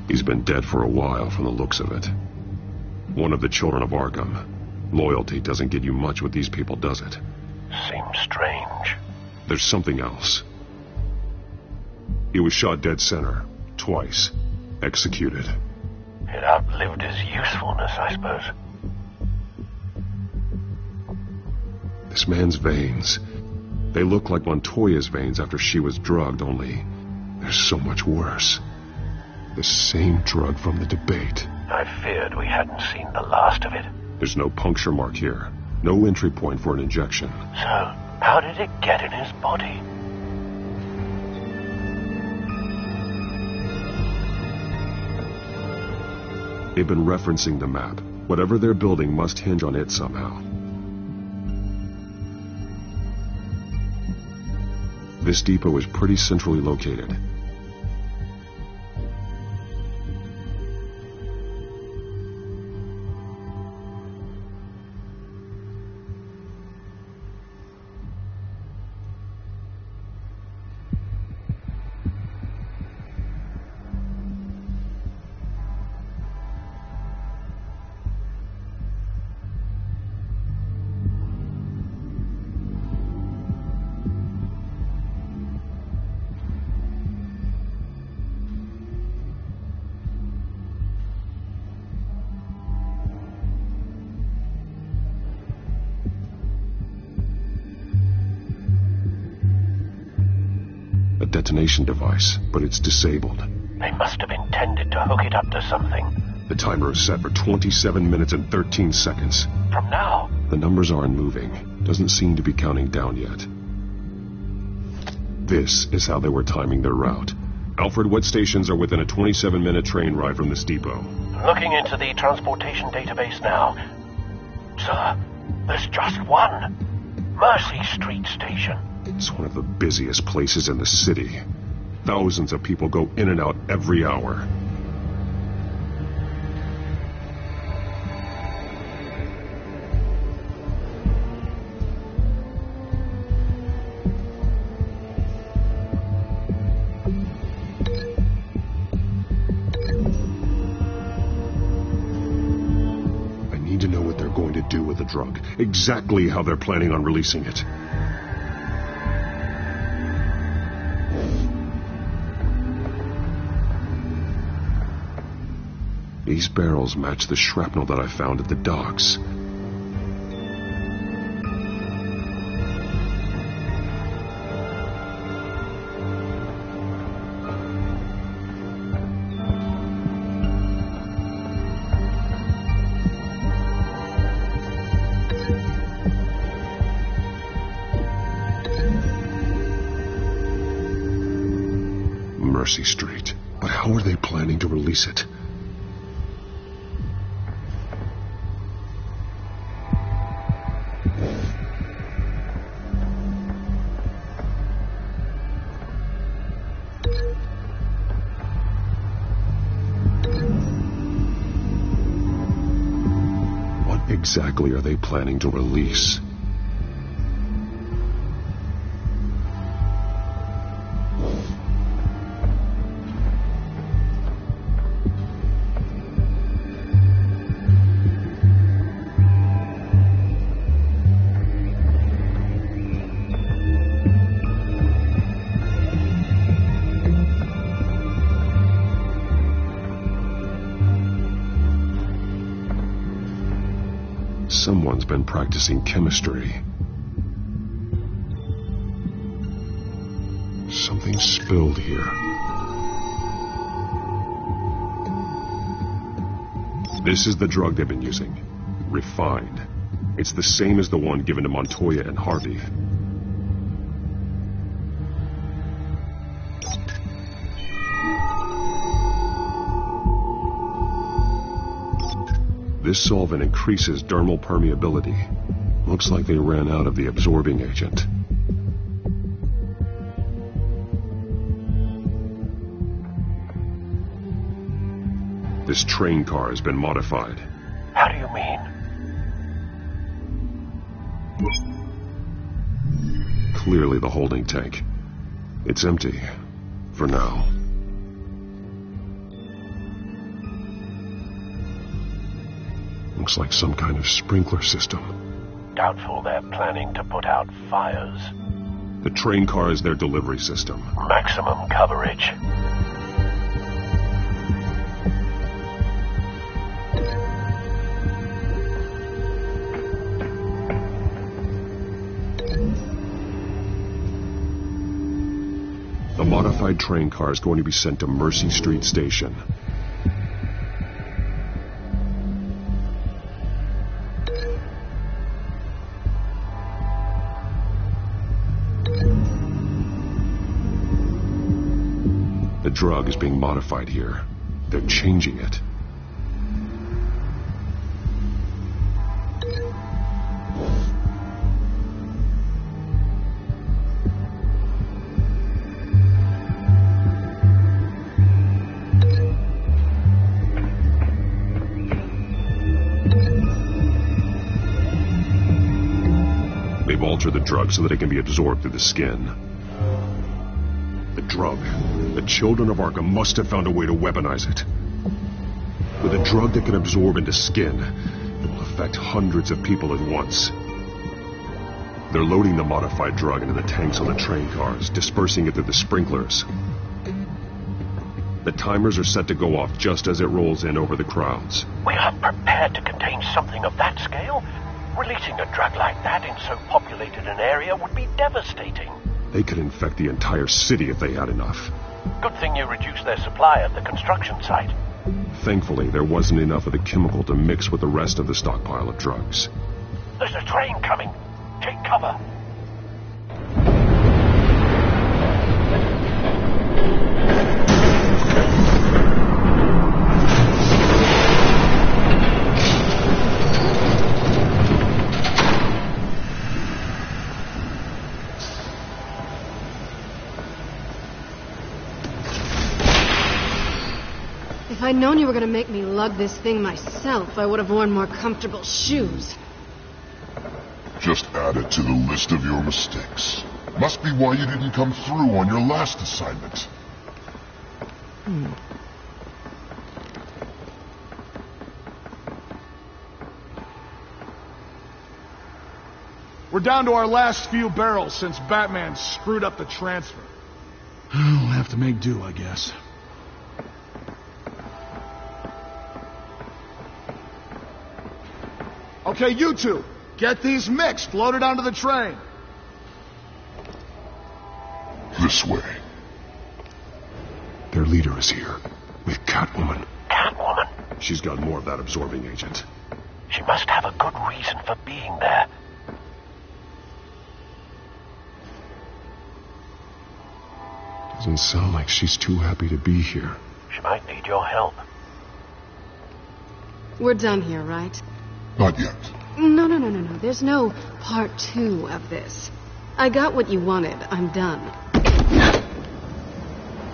He's been dead for a while from the looks of it. One of the children of Arkham. Loyalty doesn't get you much with these people, does it? Seems strange. There's something else. He was shot dead center, twice, executed. It outlived his usefulness, I suppose. This man's veins, they look like Montoya's veins after she was drugged, only they're so much worse. The same drug from the debate. I feared we hadn't seen the last of it. There's no puncture mark here. No entry point for an injection. So, how did it get in his body? They've been referencing the map. Whatever they're building must hinge on it somehow. This depot is pretty centrally located. Detonation device, but it's disabled. They must have intended to hook it up to something. The timer is set for 27 minutes and 13 seconds. From now? The numbers aren't moving. Doesn't seem to be counting down yet. This is how they were timing their route. Alfred, what stations are within a 27-minute train ride from this depot? Looking into the transportation database now. Sir, there's just one. Mercy Street Station. It's one of the busiest places in the city. Thousands of people go in and out every hour. I need to know what they're going to do with the drug. Exactly how they're planning on releasing it. These barrels match the shrapnel that I found at the docks. Mercy Street. But how are they planning to release it? Exactly are they planning to release? Someone's been practicing chemistry. Something spilled here. This is the drug they've been using. Refined. It's the same as the one given to Montoya and Harvey. This solvent increases dermal permeability. Looks like they ran out of the absorbing agent. This train car has been modified. How do you mean? Clearly the holding tank. It's empty. For now. Looks like some kind of sprinkler system. Doubtful they're planning to put out fires. The train car is their delivery system. Maximum coverage. The modified train car is going to be sent to Mercy Street Station. The drug is being modified here. They're changing it. They've altered the drug so that it can be absorbed through the skin. The drug. The children of Arkham must have found a way to weaponize it. With a drug that can absorb into skin, it will affect hundreds of people at once. They're loading the modified drug into the tanks on the train cars, dispersing it through the sprinklers. The timers are set to go off just as it rolls in over the crowds. We aren't prepared to contain something of that scale. Releasing a drug like that in so populated an area would be devastating. They could infect the entire city if they had enough. Good thing you reduced their supply at the construction site. Thankfully, there wasn't enough of the chemical to mix with the rest of the stockpile of drugs. There's a train coming. Take cover. If I'd known you were going to make me lug this thing myself, I would have worn more comfortable shoes. Just add it to the list of your mistakes. Must be why you didn't come through on your last assignment. We're down to our last few barrels since Batman screwed up the transfer. We'll have to make do, I guess. Okay, you two, get these mixed, loaded onto the train. This way. Their leader is here, with Catwoman. Catwoman? She's got more of that absorbing agent. She must have a good reason for being there. Doesn't sound like she's too happy to be here. She might need your help. We're done here, right? Not yet. No. There's no part 2 of this. I got what you wanted. I'm done.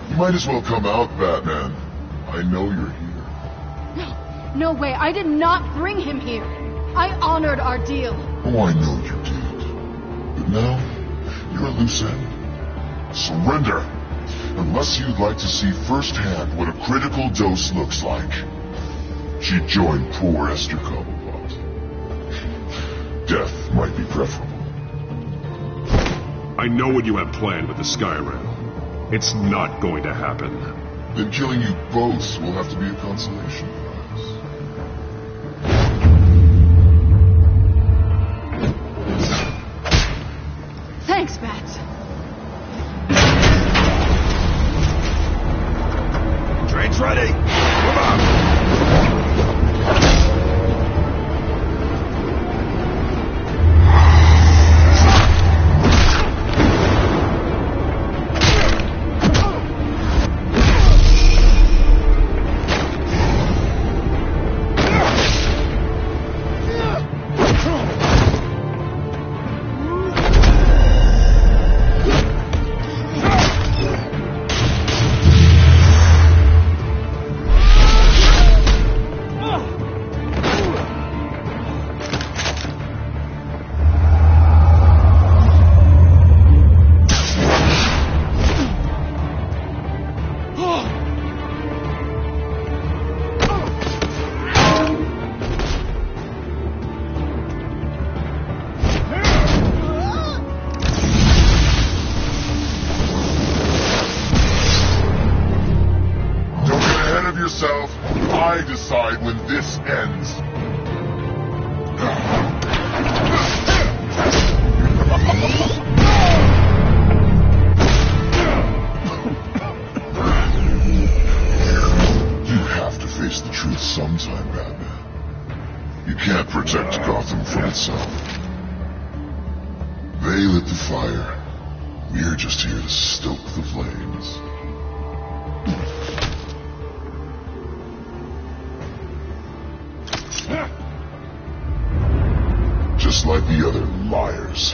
You might as well come out, Batman. I know you're here. No way. I did not bring him here. I honored our deal. Oh, I know you did. But now, you're a loose end. Surrender. Unless you'd like to see firsthand what a critical dose looks like. She joined poor Esther Cobblepot. Death might be preferable. I know what you have planned with the Skyrim. It's not going to happen. Then killing you both will have to be a consolation prize. Thanks, Bats. Train's ready. Move on. I decide when this ends. You have to face the truth sometime, Batman. You can't protect Gotham from itself. They lit the fire. We're just here to stoke the flames. Just like the other liars.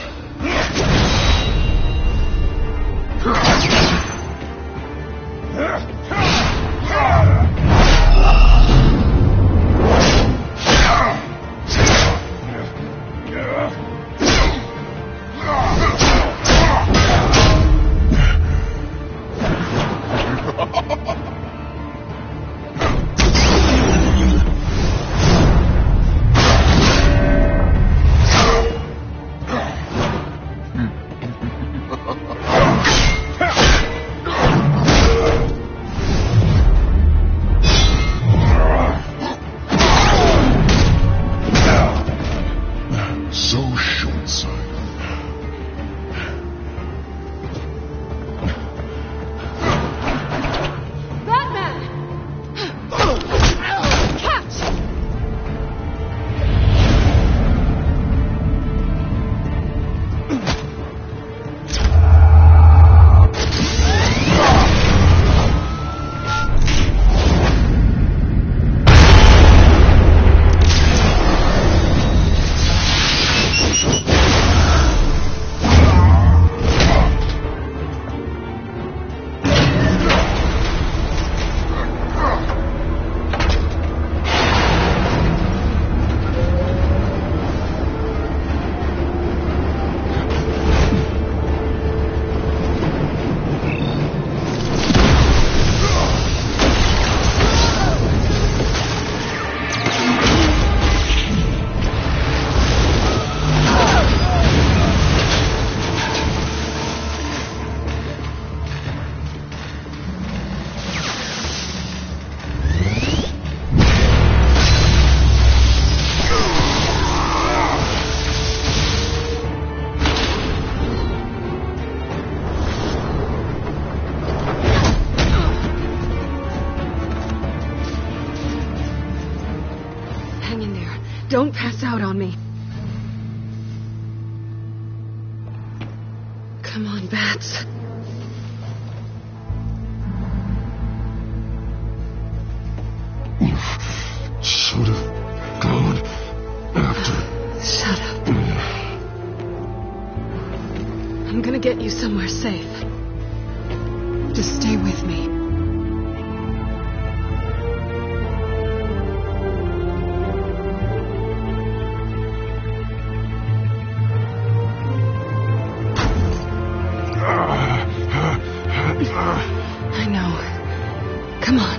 Don't pass out on me. Come on, Bats. You should have gone after... Shut up. I'm gonna get you somewhere safe. Just stay with me. I know. Come on.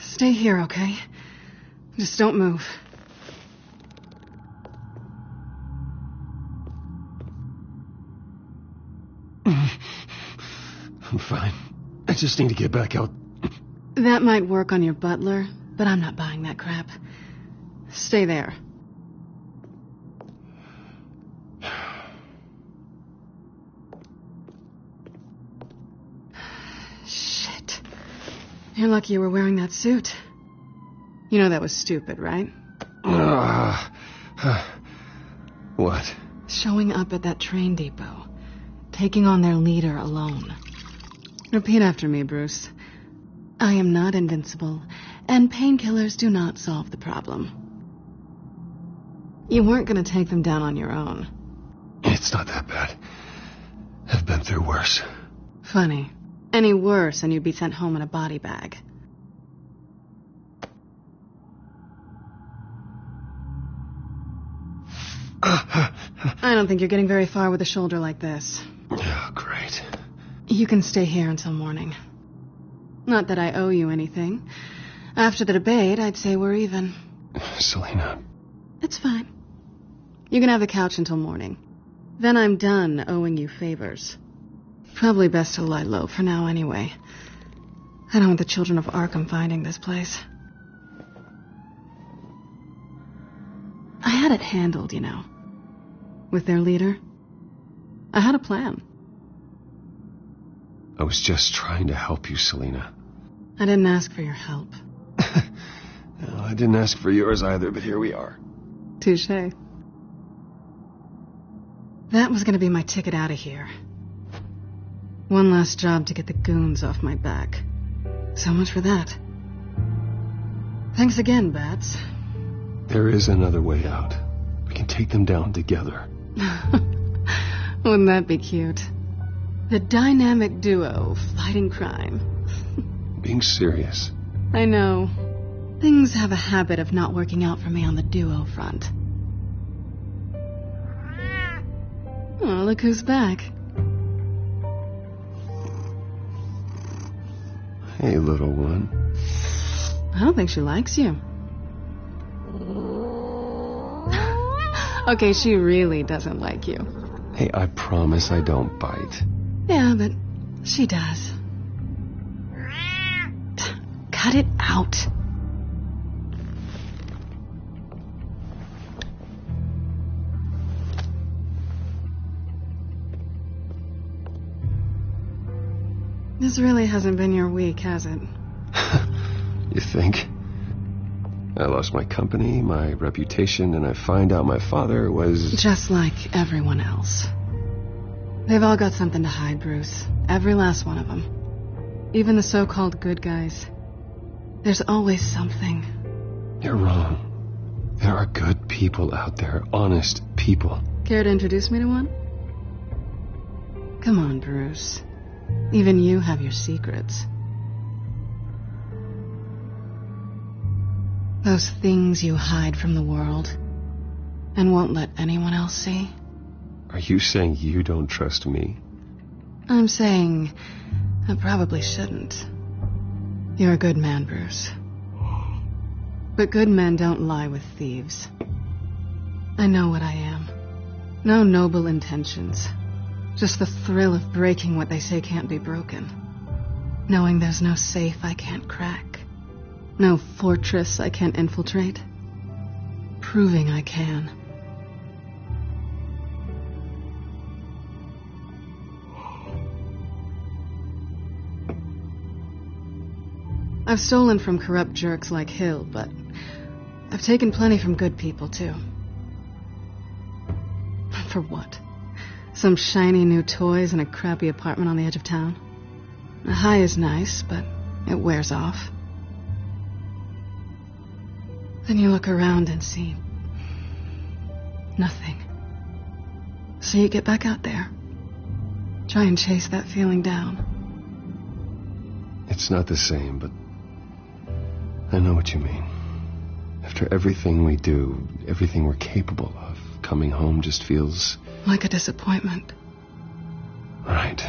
Stay here, okay? Just don't move. I'm fine. I just need to get back out. That might work on your butler, but I'm not buying that crap. Stay there. Shit. You're lucky you were wearing that suit. You know that was stupid, right? What? Showing up at that train depot. Taking on their leader alone. Repeat after me, Bruce. I am not invincible, and painkillers do not solve the problem. You weren't going to take them down on your own. It's not that bad. I've been through worse. Funny. Any worse and you'd be sent home in a body bag. I don't think you're getting very far with a shoulder like this. Oh, great. You can stay here until morning. Not that I owe you anything. After the debate, I'd say we're even. Selena. It's fine. You can have the couch until morning. Then I'm done owing you favors. Probably best to lie low for now anyway. I don't want the children of Arkham finding this place. I had it handled, you know. With their leader. I had a plan. I was just trying to help you, Selena. I didn't ask for your help. No, I didn't ask for yours either, but here we are. Touché. That was going to be my ticket out of here. One last job to get the goons off my back. So much for that. Thanks again, Bats. There is another way out. We can take them down together. Wouldn't that be cute? The dynamic duo fighting crime. Being serious. I know. Things have a habit of not working out for me on the duo front. Oh, look who's back. Hey, little one. I don't think she likes you. Okay, she really doesn't like you. Hey, I promise I don't bite. Yeah, but she does. Cut it out. This really hasn't been your week, has it? You think? I lost my company, my reputation, and I find out my father was... Just like everyone else. They've all got something to hide, Bruce. Every last one of them. Even the so-called good guys. There's always something. You're wrong. There are good people out there, honest people. Care to introduce me to one? Come on, Bruce. Even you have your secrets. Those things you hide from the world and won't let anyone else see. Are you saying you don't trust me? I'm saying I probably shouldn't. You're a good man, Bruce. But good men don't lie with thieves. I know what I am. No noble intentions. Just the thrill of breaking what they say can't be broken. Knowing there's no safe I can't crack. No fortress I can't infiltrate. Proving I can. I've stolen from corrupt jerks like Hill, but I've taken plenty from good people, too. For what? Some shiny new toys in a crappy apartment on the edge of town? A high is nice, but it wears off. Then you look around and see nothing. So you get back out there. Try and chase that feeling down. It's not the same, but I know what you mean. After everything we do, everything we're capable of, coming home just feels... like a disappointment. Right.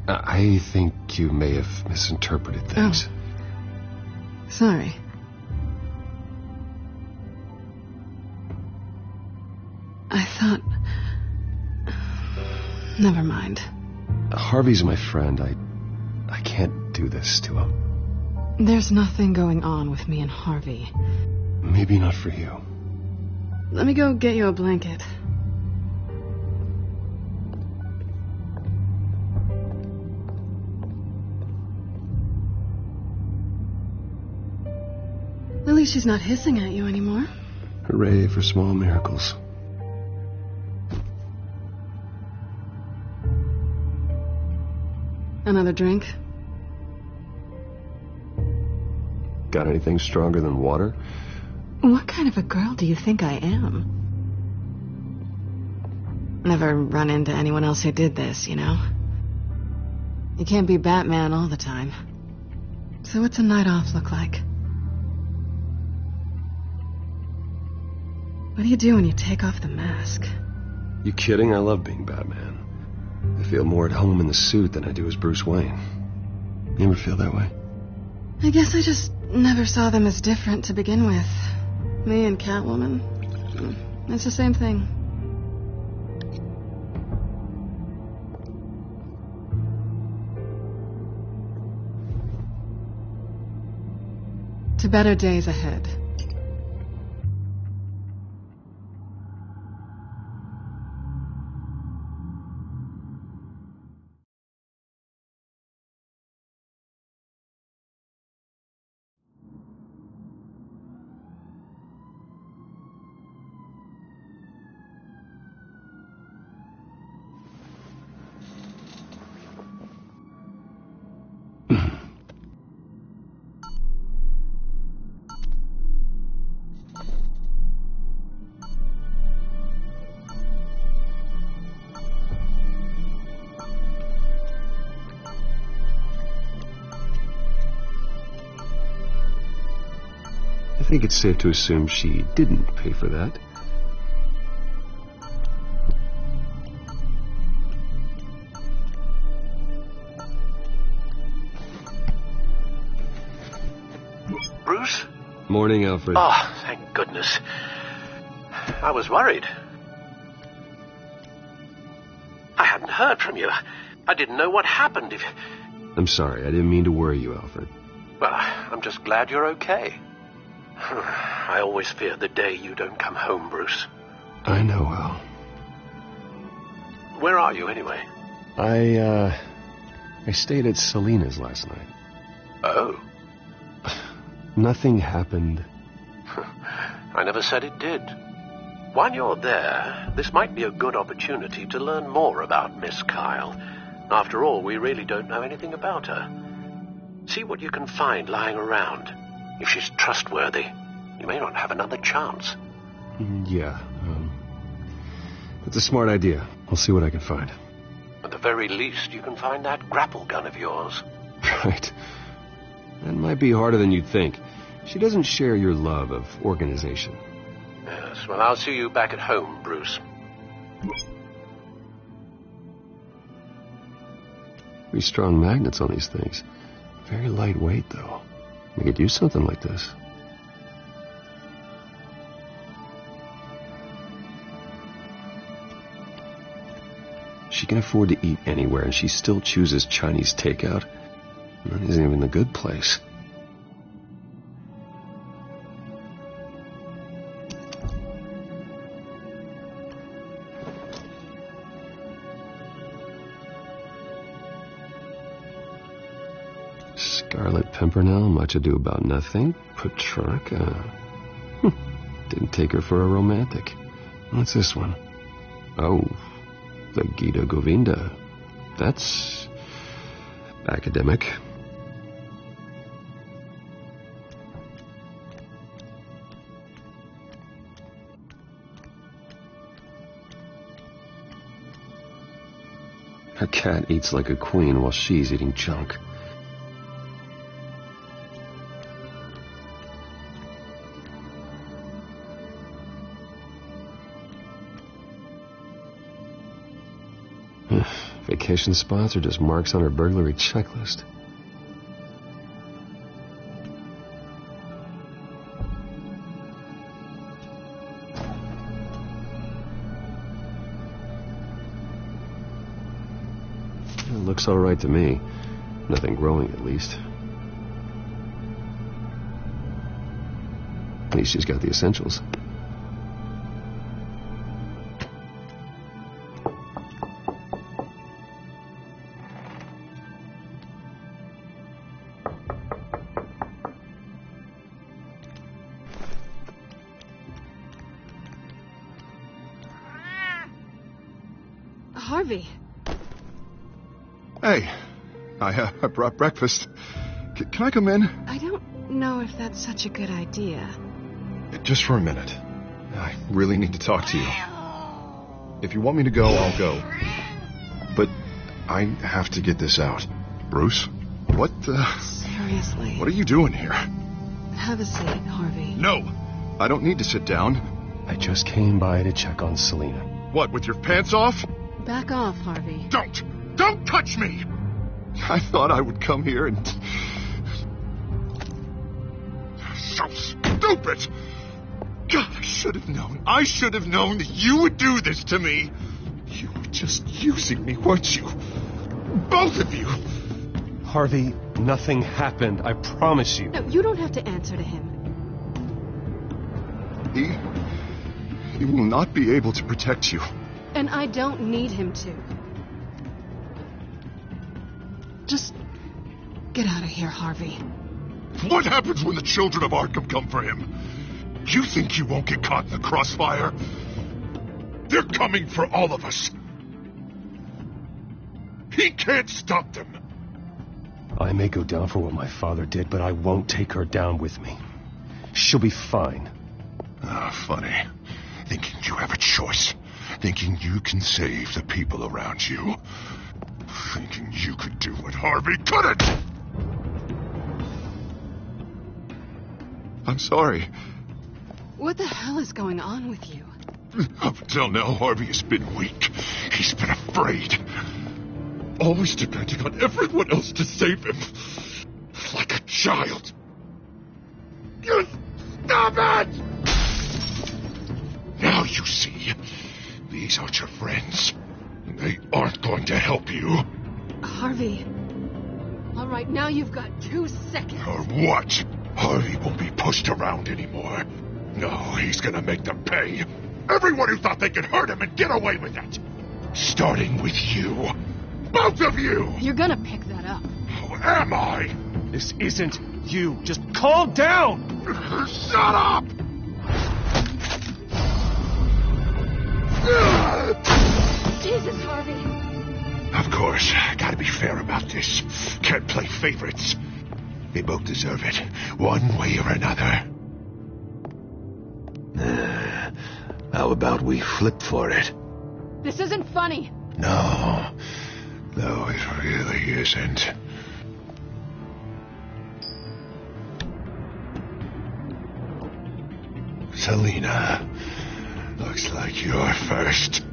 I think you may have misinterpreted things. Oh. Sorry. I thought... Never mind. Harvey's my friend. I can't do this to him. There's nothing going on with me and Harvey. Maybe not for you. Let me go get you a blanket. At least she's not hissing at you anymore. Hooray for small miracles. Another drink? Got anything stronger than water? What kind of a girl do you think I am? Never run into anyone else who did this, you know? You can't be Batman all the time. So what's a night off look like? What do you do when you take off the mask? You kidding? I love being Batman. I feel more at home in the suit than I do as Bruce Wayne. You ever feel that way? I guess I just never saw them as different to begin with. Me and Catwoman, it's the same thing. To better days ahead. I think it's safe to assume she didn't pay for that. Bruce? Morning, Alfred. Oh, thank goodness. I was worried. I hadn't heard from you. I didn't know what happened. I'm sorry, I didn't mean to worry you, Alfred. Well, I'm just glad you're okay. I always fear the day you don't come home, Bruce. I know, Al. Where are you, anyway? I stayed at Selena's last night. Oh. Nothing happened. I never said it did. While you're there, this might be a good opportunity to learn more about Miss Kyle. After all, we really don't know anything about her. See what you can find lying around. If she's trustworthy, you may not have another chance. Yeah, that's a smart idea. I'll see what I can find. At the very least, you can find that grapple gun of yours. Right. That might be harder than you'd think. She doesn't share your love of organization. Yes, well, I'll see you back at home, Bruce. Pretty strong magnets on these things. Very lightweight, though. We could use something like this. She can afford to eat anywhere, and she still chooses Chinese takeout. That isn't even the good place. Scarlet Pimpernel, Much Ado About Nothing, Petrarca. Didn't take her for a romantic. What's this one? Oh, the Gita Govinda. That's academic. Her cat eats like a queen while she's eating junk. Vacation spots are just marks on her burglary checklist. It looks all right to me. Nothing growing, at least. At least she's got the essentials. Harvey. Hey, I brought breakfast. Can I come in? I don't know if that's such a good idea. Just for a minute. I really need to talk to you. If you want me to go, I'll go. But I have to get this out. Bruce? What the... Seriously. What are you doing here? Have a seat, Harvey. No! I don't need to sit down. I just came by to check on Selena. What, with your pants off? Back off, Harvey. Don't touch me! I thought I would come here and... So stupid! God, I should have known. I should have known that you would do this to me. You were just using me, weren't you? Both of you! Harvey, nothing happened. I promise you. No, you don't have to answer to him. He will not be able to protect you. And I don't need him to. Just get out of here, Harvey. What happens when the children of Arkham come for him? You think you won't get caught in the crossfire? They're coming for all of us. He can't stop them. I may go down for what my father did, but I won't take her down with me. She'll be fine. Funny. Thinking you have a choice. Thinking you can save the people around you. Thinking you could do what Harvey couldn't! I'm sorry. What the hell is going on with you? Up until now, Harvey has been weak. He's been afraid. Always depending on everyone else to save him. Like a child. You stop it! Now you see. These aren't your friends. They aren't going to help you. Harvey. All right, now you've got 2 seconds. Or what? Harvey won't be pushed around anymore. No, he's gonna make them pay. Everyone who thought they could hurt him and get away with it. Starting with you. Both of you! You're gonna pick that up. Who am I? This isn't you. Just calm down! Shut up! Jesus, Harvey. Of course, gotta be fair about this. Can't play favorites. They both deserve it, one way or another. How about we flip for it? This isn't funny. No, it really isn't. Selena, looks like you're first.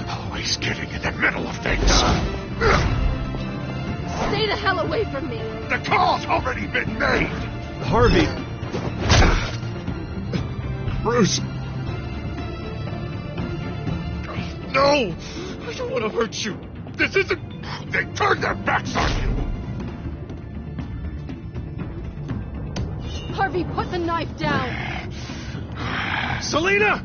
Always getting in the middle of things. Stay the hell away from me. The call's already been made. Harvey. Bruce. No! I don't want to hurt you. This isn't... They turned their backs on you. Harvey, put the knife down. Selena!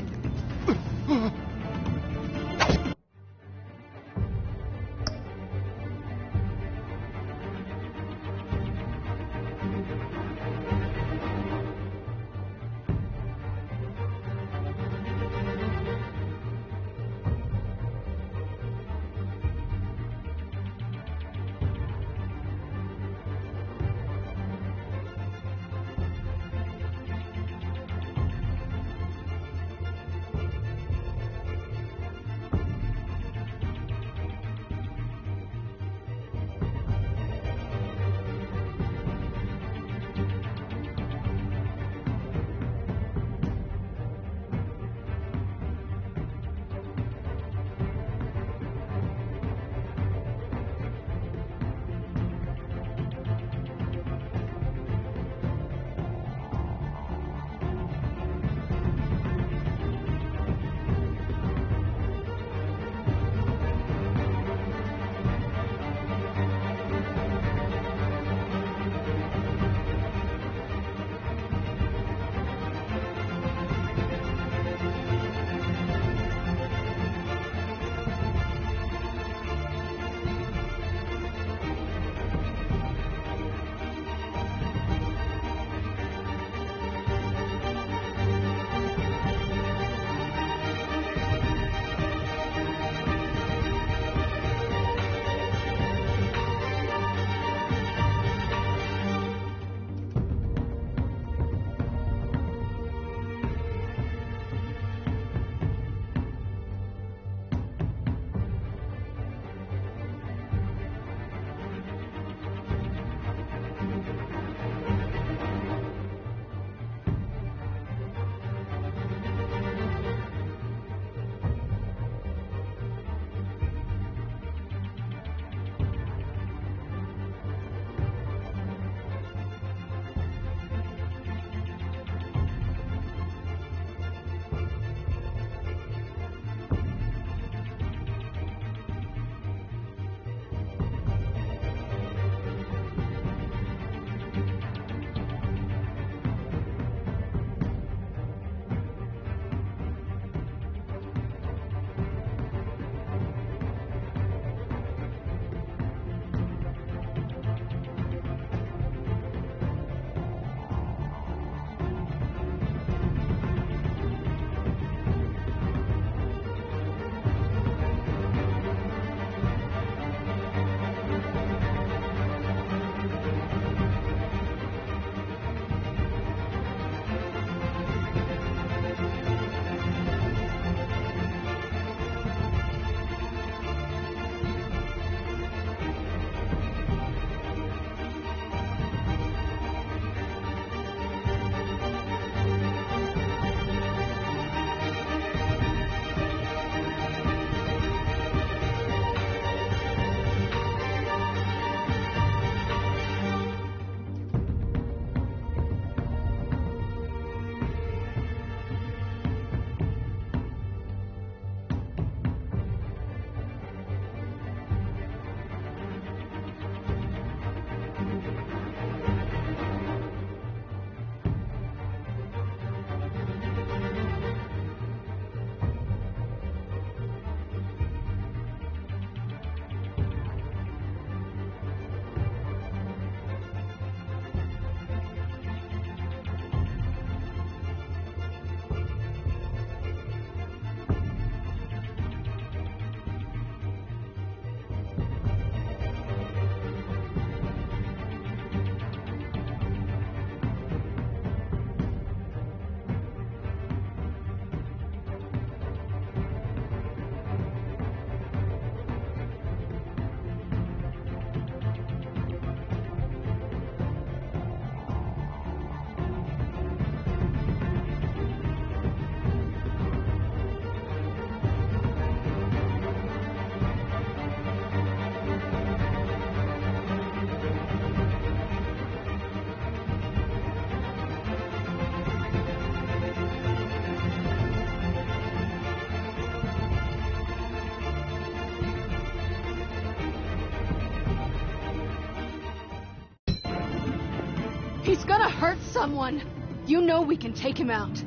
He's gonna hurt someone. You know we can take him out.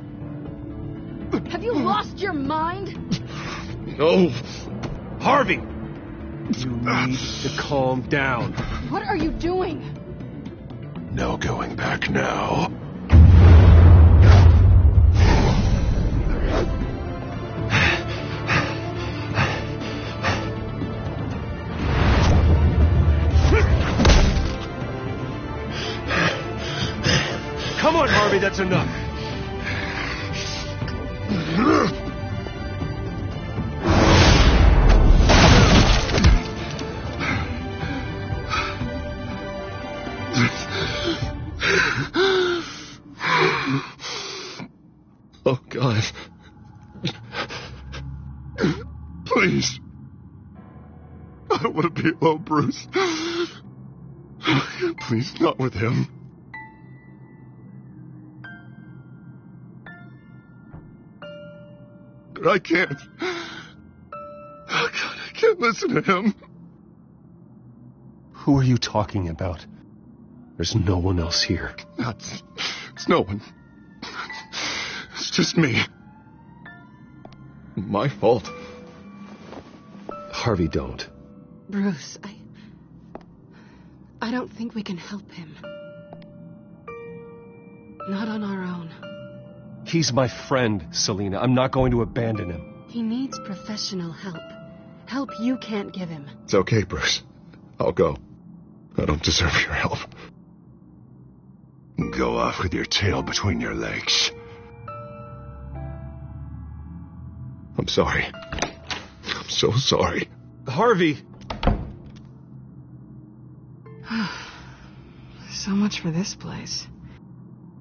Have you lost your mind? No. Harvey! You need to calm down. What are you doing? No going back now. Come on, Harvey, that's enough. Oh, God. Please. I don't want to be alone, Bruce. Please, not with him. I can't. Oh, God, I can't listen to him. Who are you talking about? There's no one else here. It's no one. It's just me. My fault. Harvey, don't. Bruce, I don't think we can help him. Not on our own. He's my friend, Selina. I'm not going to abandon him. He needs professional help. Help you can't give him. It's okay, Bruce. I'll go. I don't deserve your help. Go off with your tail between your legs. I'm sorry. I'm so sorry. Harvey! So much for this place.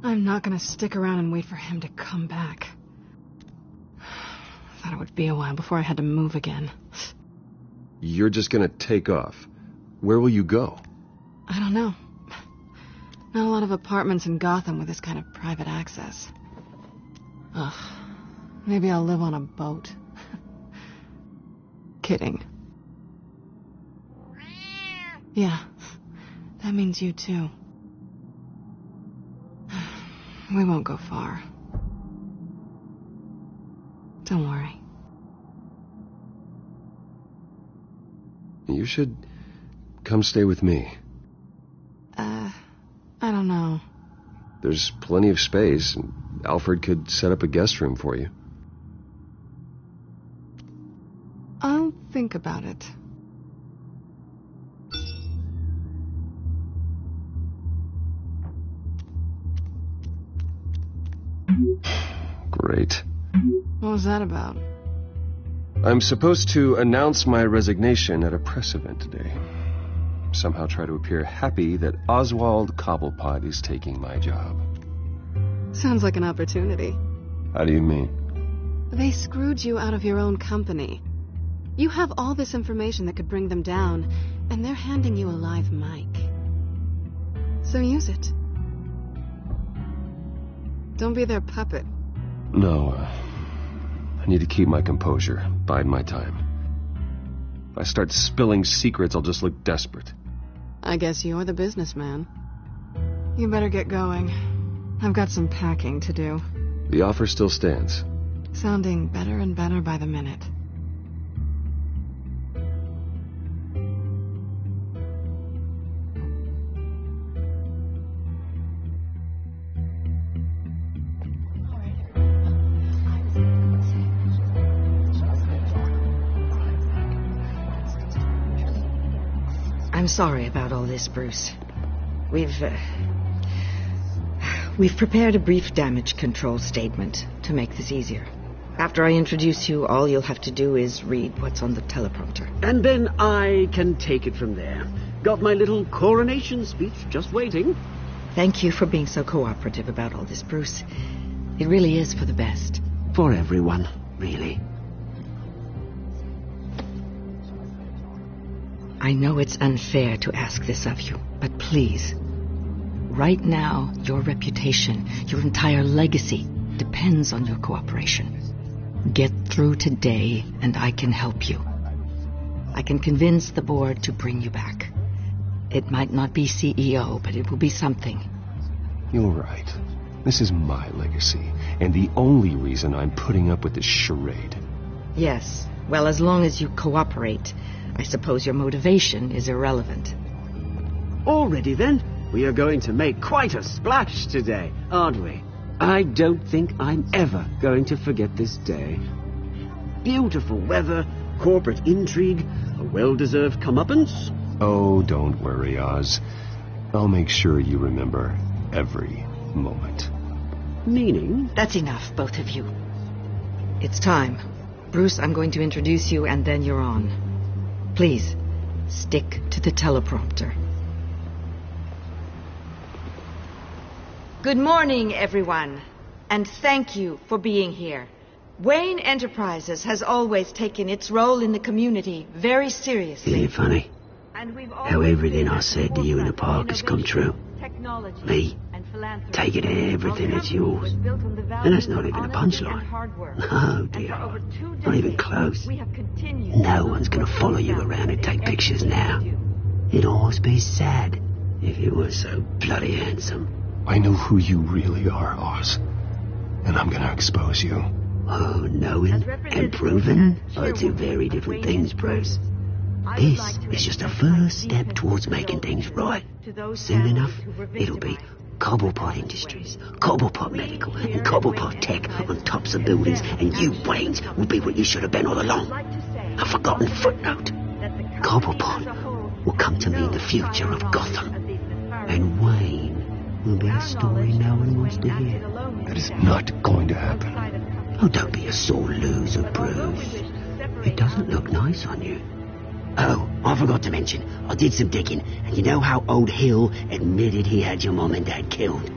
I'm not gonna stick around and wait for him to come back. I thought it would be a while before I had to move again. You're just gonna take off. Where will you go? I don't know. Not a lot of apartments in Gotham with this kind of private access. Ugh. Maybe I'll live on a boat. Kidding. Yeah. That means you too. We won't go far. Don't worry. You should come stay with me. I don't know. There's plenty of space, and Alfred could set up a guest room for you. I'll think about it. Great. What was that about? I'm supposed to announce my resignation at a press event today. Somehow try to appear happy that Oswald Cobblepot is taking my job. Sounds like an opportunity. How do you mean? They screwed you out of your own company. You have all this information that could bring them down, and they're handing you a live mic. So use it. Don't be their puppet. No, I need to keep my composure, bide my time. If I start spilling secrets, I'll just look desperate. I guess you're the businessman. You better get going. I've got some packing to do. The offer still stands. Sounding better and better by the minute. I'm sorry about all this, Bruce. We've prepared a brief damage control statement to make this easier. After I introduce you, all you'll have to do is read what's on the teleprompter. And then I can take it from there. Got my little coronation speech just waiting. Thank you for being so cooperative about all this, Bruce. It really is for the best. For everyone, really. I know it's unfair to ask this of you, but please, right now, your reputation, your entire legacy, depends on your cooperation. Get through today, and I can help you. I can convince the board to bring you back. It might not be CEO, but it will be something. You're right. This is my legacy, and the only reason I'm putting up with this charade. Yes. Well, as long as you cooperate, I suppose your motivation is irrelevant. Already then, we are going to make quite a splash today, aren't we? I don't think I'm ever going to forget this day. Beautiful weather, corporate intrigue, a well-deserved comeuppance. Oh, don't worry, Oz. I'll make sure you remember every moment. Meaning? That's enough, both of you. It's time. Bruce, I'm going to introduce you, and then you're on. Please, stick to the teleprompter. Good morning, everyone, and thank you for being here. Wayne Enterprises has always taken its role in the community very seriously. Isn't it funny how everything I said to you in the park has come true? Me, taking everything as yours. And that's not even a punchline. No, dear. Not even close. No one's going to follow you around and take pictures now. It'd almost be sad if you were so bloody handsome. I know who you really are, Oz. And I'm going to expose you. Oh, knowing and proving are two very different things, Bruce. This is just a first step towards making things right. Soon enough, it'll be Cobblepot Industries, Cobblepot Medical, and Cobblepot Tech on tops of buildings, and you, Waynes, will be what you should have been all along. A forgotten footnote. Cobblepot will come to mean the future of Gotham. And Wayne will be a story no one wants to hear. That is not going to happen. Oh, don't be a sore loser, Bruce. It doesn't look nice on you. Oh, I forgot to mention, I did some digging, and you know how old Hill admitted he had your mom and dad killed?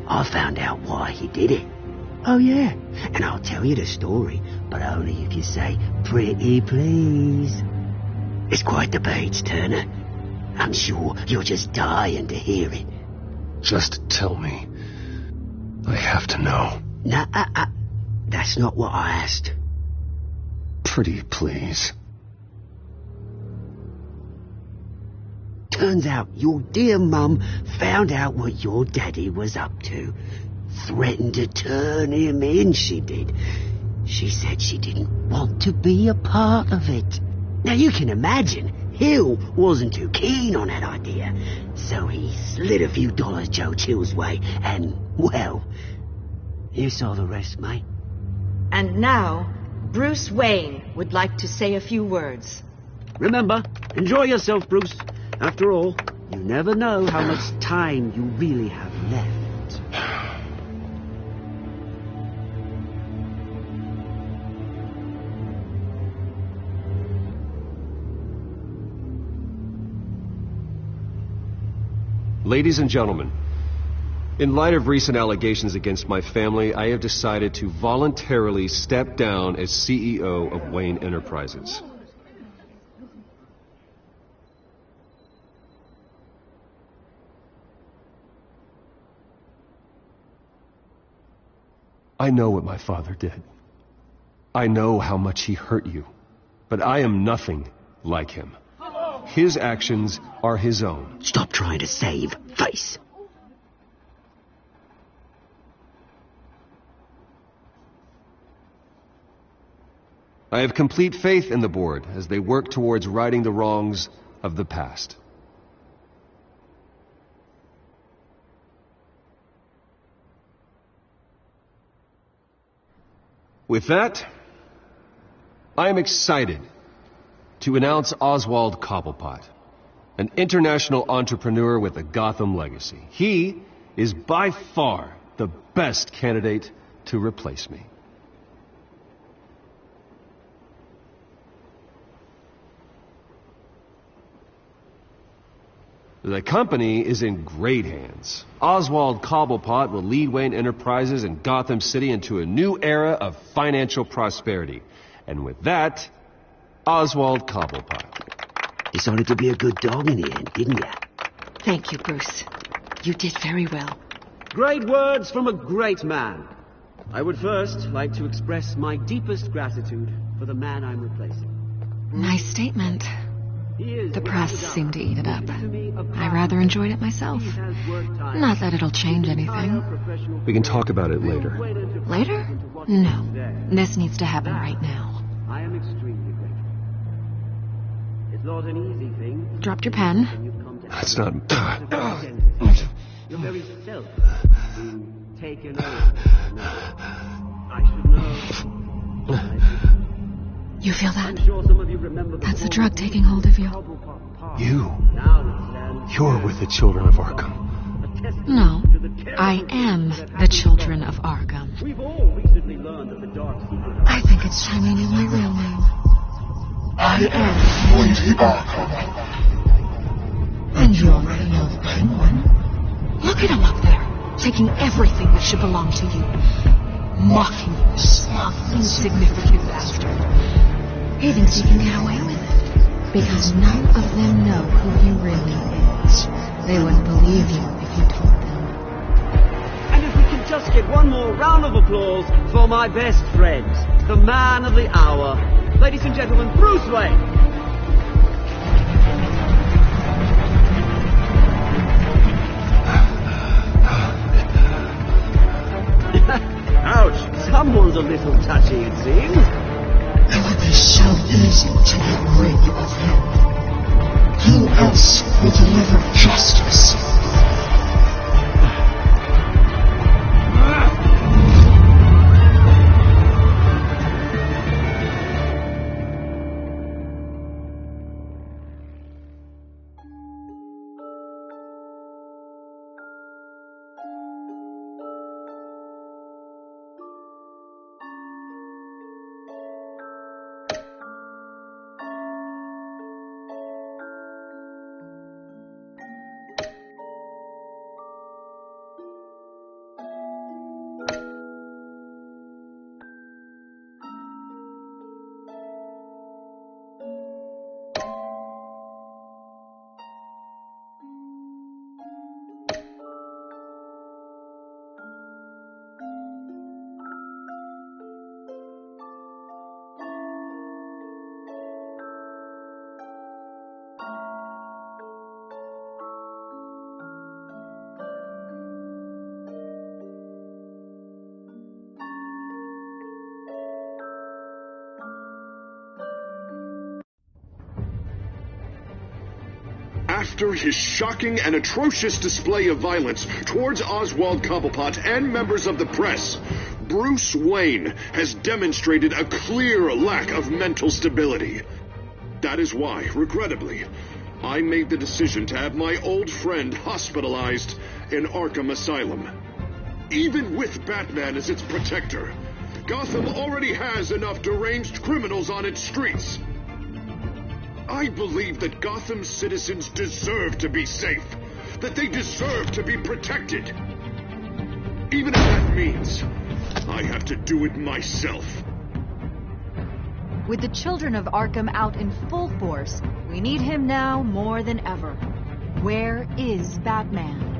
I found out why he did it. Oh, yeah, and I'll tell you the story, but only if you say, pretty please. It's quite the page, Turner. I'm sure you're just dying to hear it. Just tell me. I have to know. Nah, that's not what I asked. Pretty please. Turns out your dear mum found out what your daddy was up to. Threatened to turn him in, she did. She said she didn't want to be a part of it. Now you can imagine, Hill wasn't too keen on that idea. So he slid a few dollars Joe Chill's way, and, well, you saw the rest, mate. And now, Bruce Wayne would like to say a few words. Remember, enjoy yourself, Bruce. After all, you never know how much time you really have left. Ladies and gentlemen, in light of recent allegations against my family, I have decided to voluntarily step down as CEO of Wayne Enterprises. I know what my father did. I know how much he hurt you. But I am nothing like him. His actions are his own. Stop trying to save face. I have complete faith in the board as they work towards righting the wrongs of the past. With that, I am excited to announce Oswald Cobblepot, an international entrepreneur with a Gotham legacy. He is by far the best candidate to replace me. The company is in great hands. Oswald Cobblepot will lead Wayne Enterprises and Gotham City into a new era of financial prosperity. And with that, Oswald Cobblepot. Decided to be a good dog in the end, didn't you? Thank you, Bruce. You did very well. Great words from a great man. I would first like to express my deepest gratitude for the man I'm replacing. Nice statement. The press seemed to eat it up. I rather enjoyed it myself. Not that it'll change anything. We can talk about it later. Later? No. This needs to happen right now. I am extremely grateful. It's not an easy thing. Dropped your pen. That's not... Your very self being taken over. I should know. You feel that? I'm sure some of you remember the That's the drug taking hold of you. You're with the children of Arkham. No, I am the children of Arkham. We've all recently learned of the dark secret. I think it's time I knew my real name. I am Lady Arkham. And you already know the Penguin. Look at him up there, taking everything that should belong to you. Mocking you, smug, insignificant bastard. He thinks he can get away with it. Because none of them know who he really is. They wouldn't believe you if you told them. And if we can just get one more round of applause for my best friend, the man of the hour, ladies and gentlemen, Bruce Wayne. Ouch! Someone's a little touchy, it seems. It would be so easy to get rid of him. Who else will deliver justice? After his shocking and atrocious display of violence towards Oswald Cobblepot and members of the press, Bruce Wayne has demonstrated a clear lack of mental stability. That is why, regrettably, I made the decision to have my old friend hospitalized in Arkham Asylum. Even with Batman as its protector, Gotham already has enough deranged criminals on its streets. I believe that Gotham's citizens deserve to be safe, that they deserve to be protected. Even if that means I have to do it myself. With the children of Arkham out in full force, we need him now more than ever. Where is Batman?